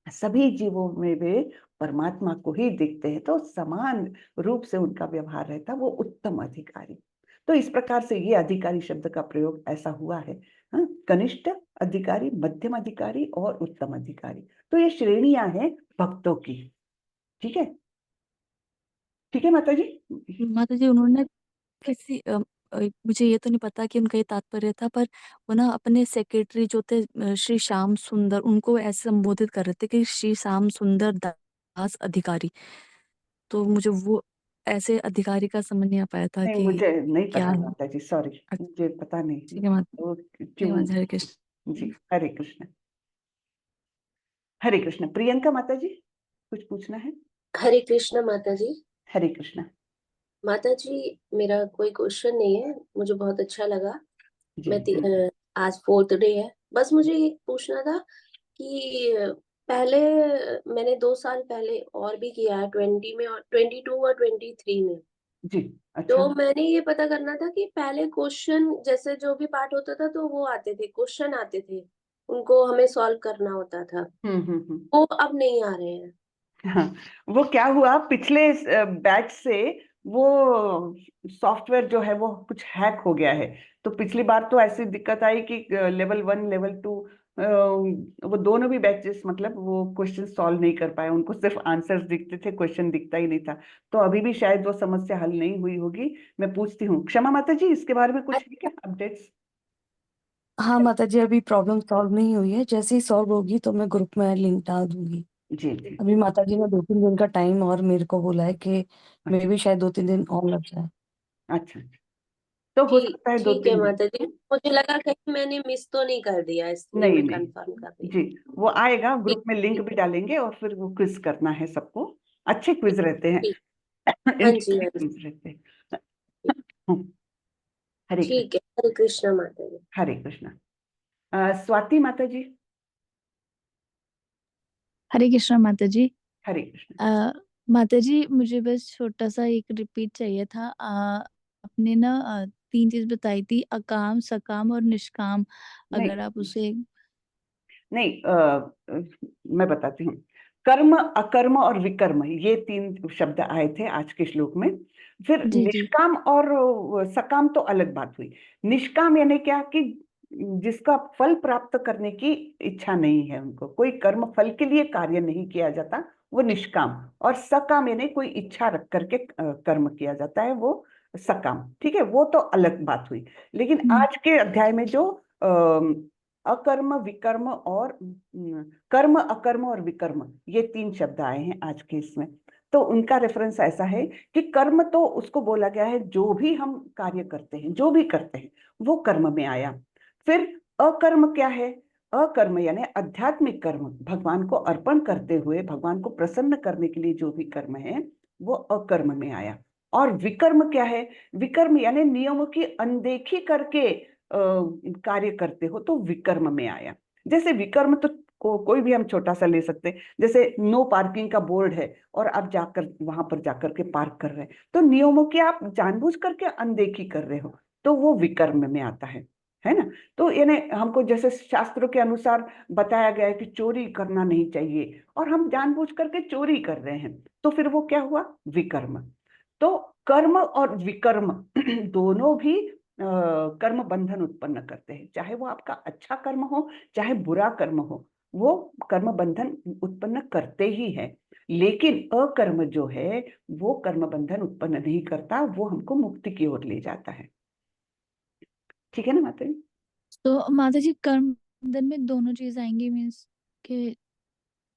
सभी जीवों में वे परमात्मा को ही देखते हैं, तो समान रूप से उनका व्यवहार रहता, वो उत्तम अधिकारी। तो इस प्रकार से ये अधिकारी शब्द का प्रयोग ऐसा हुआ है। हाँ, कनिष्ठ अधिकारी, मध्यम अधिकारी और उत्तम अधिकारी, तो ये श्रेणियां हैं भक्तों की। ठीक है, ठीक है माता जी। माता जी उन्होंने किसी मुझे ये तो नहीं पता कि उनका ये तात्पर्य था, पर वो ना अपने सेक्रेटरी जो थे श्री श्याम सुंदर, उनको ऐसे संबोधित कर रहे थे कि श्री श्याम सुंदर दास अधिकारी, तो मुझे वो ऐसे अधिकारी का समझ नहीं आ पाया था नहीं, कि मुझे नहीं क्या पता है। माता जी, सॉरी, अच्छा, मुझे पता नहीं ठीक है माता, वो ठीक है क्यों। माता, हरे जी, कृष्ण। हरे कृष्ण, हरे कृष्ण। प्रियंका माता जी, कुछ पूछना है? हरे कृष्ण माता जी। हरे कृष्ण। माता जी मेरा कोई क्वेश्चन नहीं है, मुझे बहुत अच्छा लगा। जी मैं आज 4th डे है, बस मुझे ये पूछना था कि पहले मैंने 2 साल पहले और भी किया है, 20 में और 22 और 23 में। जी। अच्छा। तो मैंने ये पता करना था कि पहले क्वेश्चन जैसे जो भी पार्ट होता था तो वो आते थे, क्वेश्चन आते थे, उनको हमें सॉल्व करना होता था, हम्म। वो अब नहीं आ रहे हैं। हाँ, वो क्या हुआ पिछले बैच से, वो सॉफ्टवेयर जो है वो कुछ हैक हो गया है। तो पिछली बार तो ऐसी दिक्कत आई कि लेवल 1 लेवल 2 वो दोनों भी बैचेस मतलब वो क्वेश्चन सॉल्व नहीं कर पाए, उनको सिर्फ आंसर्स दिखते थे, क्वेश्चन दिखता ही नहीं था। तो अभी भी शायद वो समस्या हल नहीं हुई होगी। मैं पूछती हूँ क्षमा माता जी, इसके बारे में कुछ है क्या अपडेट्स? हाँ माता जी, अभी प्रॉब्लम सॉल्व नहीं हुई है, जैसे ही सॉल्व होगी तो मैं ग्रुप में लिंक डाल दूंगी। जी जी। अभी माता जी ने 2-3 दिन का टाइम और मेरे को बोला है कि मे अच्छा भी शायद 2-3 दिन और लग जाए। अच्छा। तो हो ठीक सकता है दो ठीक है तीन दिन माता जी, मुझे लगा कहीं मैंने मिस तो नहीं कर दिया, इसलिए नहीं मैं नहीं। कंफर्म कर रही जी, हूँ। वो आएगा, ठीक ग्रुप में लिंक ठीक भी डालेंगे और फिर वो क्विज करना है सबको। अच्छे क्विज रहते हैं, ठीक। हाँ जी, इंटरेस्टिंग हाँ जी। क्विज रहते हैं। हम्म, हरे कृष्ण। ठीक है, हरे कृष्णा माता जी। हरे कृष्णा। स्वाति माता जी। हरे कृष्णा माता जी। हरे कृष्ण। अ, माता जी, मुझे बस छोटा सा एक रिपीट चाहिए था। आपने ना 3 चीज बताई थी, अकाम, सकाम और निष्काम। अगर आप नहीं उसे नहीं, मैं बताती हूँ। कर्म, अकर्म और विकर्म, ये 3 शब्द आए थे आज के श्लोक में। फिर जी जी निष्काम और सकाम तो अलग बात हुई। निष्काम यानी क्या कि जिसका फल प्राप्त करने की इच्छा नहीं है, उनको कोई कर्म फल के लिए कार्य नहीं किया जाता, वो निष्काम। और सकाम यानी कोई इच्छा रख करके कर्म किया जाता है, वो सकाम। ठीक है, वो तो अलग बात हुई। लेकिन हम्म आज के अध्याय में जो अकर्म, विकर्म और कर्म, अकर्म और विकर्म, ये 3 शब्द आए हैं आज के इसमें। तो उनका रेफरेंस ऐसा है कि कर्म तो उसको बोला गया है जो भी हम कार्य करते हैं, जो भी करते हैं वो कर्म में आया। फिर अकर्म क्या है? अकर्म यानी आध्यात्मिक कर्म, भगवान को अर्पण करते हुए भगवान को प्रसन्न करने के लिए जो भी कर्म है वो अकर्म में आया। और विकर्म क्या है? विकर्म यानी नियमों की अनदेखी करके कार्य करते हो, तो विकर्म में आया। जैसे विकर्म तो कोई भी हम छोटा सा ले सकते हैं, जैसे नो पार्किंग का बोर्ड है और आप जाकर वहां पर जाकर के पार्क कर रहे हैं, तो नियमों की आप जानबूझ करके अनदेखी कर रहे हो, तो वो विकर्म में आता है ना। तो यानी हमको जैसे शास्त्रों के अनुसार बताया गया है कि चोरी करना नहीं चाहिए और हम जानबूझ करके चोरी कर रहे हैं, तो फिर वो क्या हुआ? विकर्म। तो कर्म और विकर्म दोनों भी कर्म बंधन उत्पन्न करते हैं, चाहे वो आपका अच्छा कर्म हो चाहे बुरा कर्म हो, वो कर्म बंधन उत्पन्न करते ही है। लेकिन अकर्म जो है वो कर्म बंधन उत्पन्न नहीं करता, वो हमको मुक्ति की ओर ले जाता है। ठीक है ना माता जी? तो माता जी, कर्म बंधन में दोनों चीज आएंगी, मीन्स के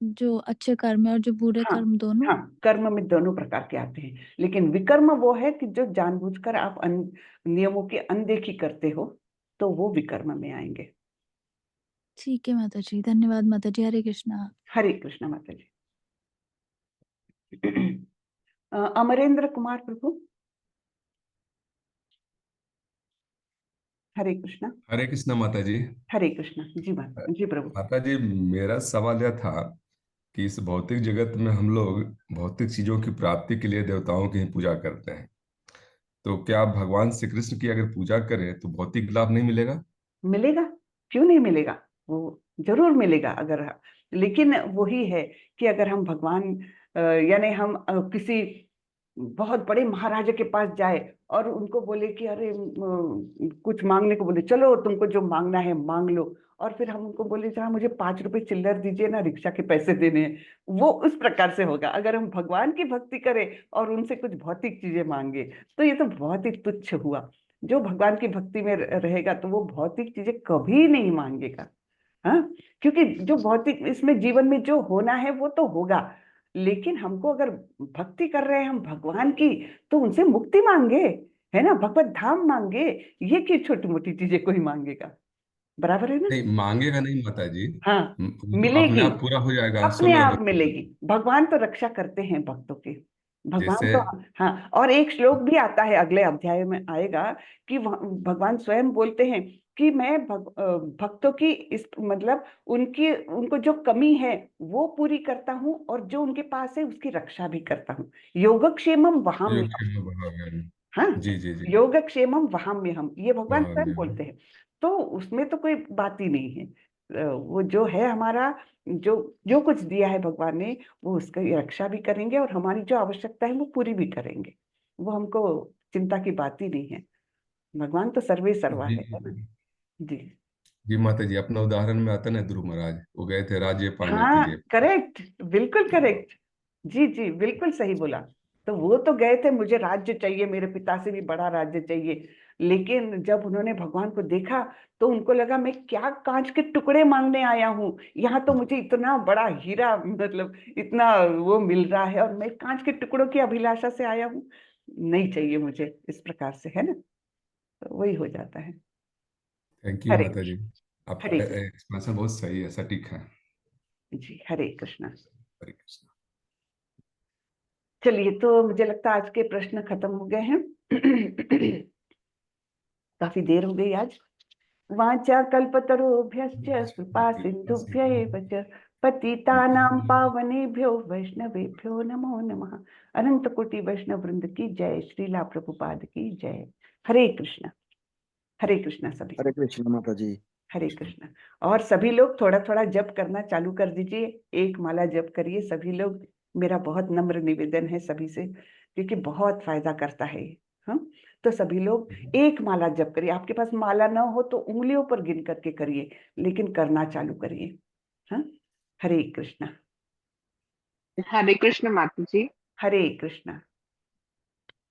जो अच्छे कर्म है और जो बुरे हाँ कर्म दोनों। हाँ, कर्म में दोनों प्रकार के आते हैं, लेकिन विकर्म वो है कि जो जानबूझकर आप नियमों की अनदेखी करते हो, तो वो विकर्म में आएंगे। ठीक है माता जी, धन्यवाद माता जी, हरे कृष्णा। हरे कृष्ण माता जी। अमरेंद्र कुमार प्रभु। हरे कृष्णा। हरे कृष्णा माता जी। हरे कृष्णा जी, माता जी प्रभु। माता जी, मेरा सवाल यह था कि इस भौतिक जगत में हम लोग भौतिक चीजों की प्राप्ति के लिए देवताओं की ही पूजा करते हैं। तो क्या भगवान श्री कृष्ण की अगर पूजा करें तो भौतिक लाभ नहीं मिलेगा? मिलेगा, क्यों नहीं मिलेगा? वो जरूर मिलेगा। अगर लेकिन वही है कि अगर हम भगवान यानी हम किसी बहुत बड़े महाराजा के पास जाए और उनको बोले कि अरे कुछ मांगने को बोले, चलो तुमको जो मांगना है मांग लो, और फिर हम उनको बोले जरा मुझे 5 रुपए चिल्लर दीजिए ना, रिक्शा के पैसे देने हैं, वो उस प्रकार से होगा। अगर हम भगवान की भक्ति करें और उनसे कुछ भौतिक चीजें मांगे, तो ये तो बहुत ही तुच्छ हुआ। जो भगवान की भक्ति में रहेगा तो वो भौतिक चीजें कभी नहीं मांगेगा। हाँ, क्योंकि जो भौतिक इसमें जीवन में जो होना है वो तो होगा, लेकिन हमको अगर भक्ति कर रहे हैं हम भगवान की, तो उनसे मुक्ति मांगे, है ना, भगवत धाम मांगे। ये की छोटी मोटी चीजें कोई मांगेगा? बराबर है ना? नहीं मांगेगा नहीं माता जी। हाँ, वो तो अपने मिलेगी, आप पूरा हो जाएगा, अपने समय आप बदलेगा। मिलेगी। भगवान तो रक्षा करते हैं भक्तों की, भगवान जैसे तो। हाँ, और एक श्लोक भी आता है, अगले अध्याय में आएगा कि भगवान स्वयं बोलते हैं कि मैं भक्तों की इस मतलब उनकी उनको जो कमी है वो पूरी करता हूँ, और जो उनके पास है उसकी रक्षा भी करता हूँ। योगक्षेमम वहाम्यहम्। योगक्षेम भवामि। हाँ, जी जी जी। योगक्षेमम वहाम्यहम, ये भगवान वाह स्वयं बोलते हैं। तो उसमें तो कोई बात ही नहीं है। वो जो है हमारा, जो जो कुछ दिया है भगवान ने, वो उसकी रक्षा भी करेंगे और हमारी जो आवश्यकता है वो पूरी भी करेंगे। वो हमको चिंता की बात ही नहीं है। भगवान तो सर्वे सर्वा जी है ना। जी जी जी माता जी, अपना उदाहरण में आता है ना, ध्रुव महाराज वो गए थे राज्य पाने के हाँ, लिए। करेक्ट, बिल्कुल करेक्ट। जी जी, बिल्कुल सही बोला। तो वो तो गए थे, मुझे राज्य चाहिए, मेरे पिता से भी बड़ा राज्य चाहिए। लेकिन जब उन्होंने भगवान को देखा तो उनको लगा मैं क्या कांच के टुकड़े मांगने आया हूँ, यहाँ तो मुझे इतना बड़ा हीरा, मतलब इतना वो मिल रहा है और मैं कांच के टुकड़ों की अभिलाषा से आया हूँ, नहीं चाहिए मुझे, इस प्रकार से, है ना। तो वही हो जाता है। थैंक यू हरे माता जी, कृष्ण। हरे आपका एक्सप्रेशन बहुत सही है, सटीक है। कृष्ण जी, हरे कृष्ण। हरे कृष्ण। चलिए, तो मुझे लगता है आज के प्रश्न खत्म हो गए हैं। काफी देर हो गई आज। वाचा कल्पतरुभ्यश्च कृपा सिंधुभ्य एव च पतितानां पावनेभ्यो वैष्णवेभ्यो नमो नमः। अनंत कोटि वैष्णव वृंद की जय, श्रीला प्रभुपाद की जय। हरे कृष्ण। हरे कृष्ण सभी को। हरे कृष्ण माता जी। हरे कृष्ण। और सभी लोग थोड़ा थोड़ा जप करना चालू कर दीजिए, एक माला जप करिए सभी लोग। मेरा बहुत नम्र निवेदन है सभी से, क्योंकि बहुत फायदा करता है ये। हाँ, तो सभी लोग एक माला जप करिए। आपके पास माला ना हो तो उंगलियों पर गिन करके करिए, लेकिन करना चालू करिए। हाँ, हरे कृष्ण। हरे कृष्ण माता जी। हरे कृष्ण।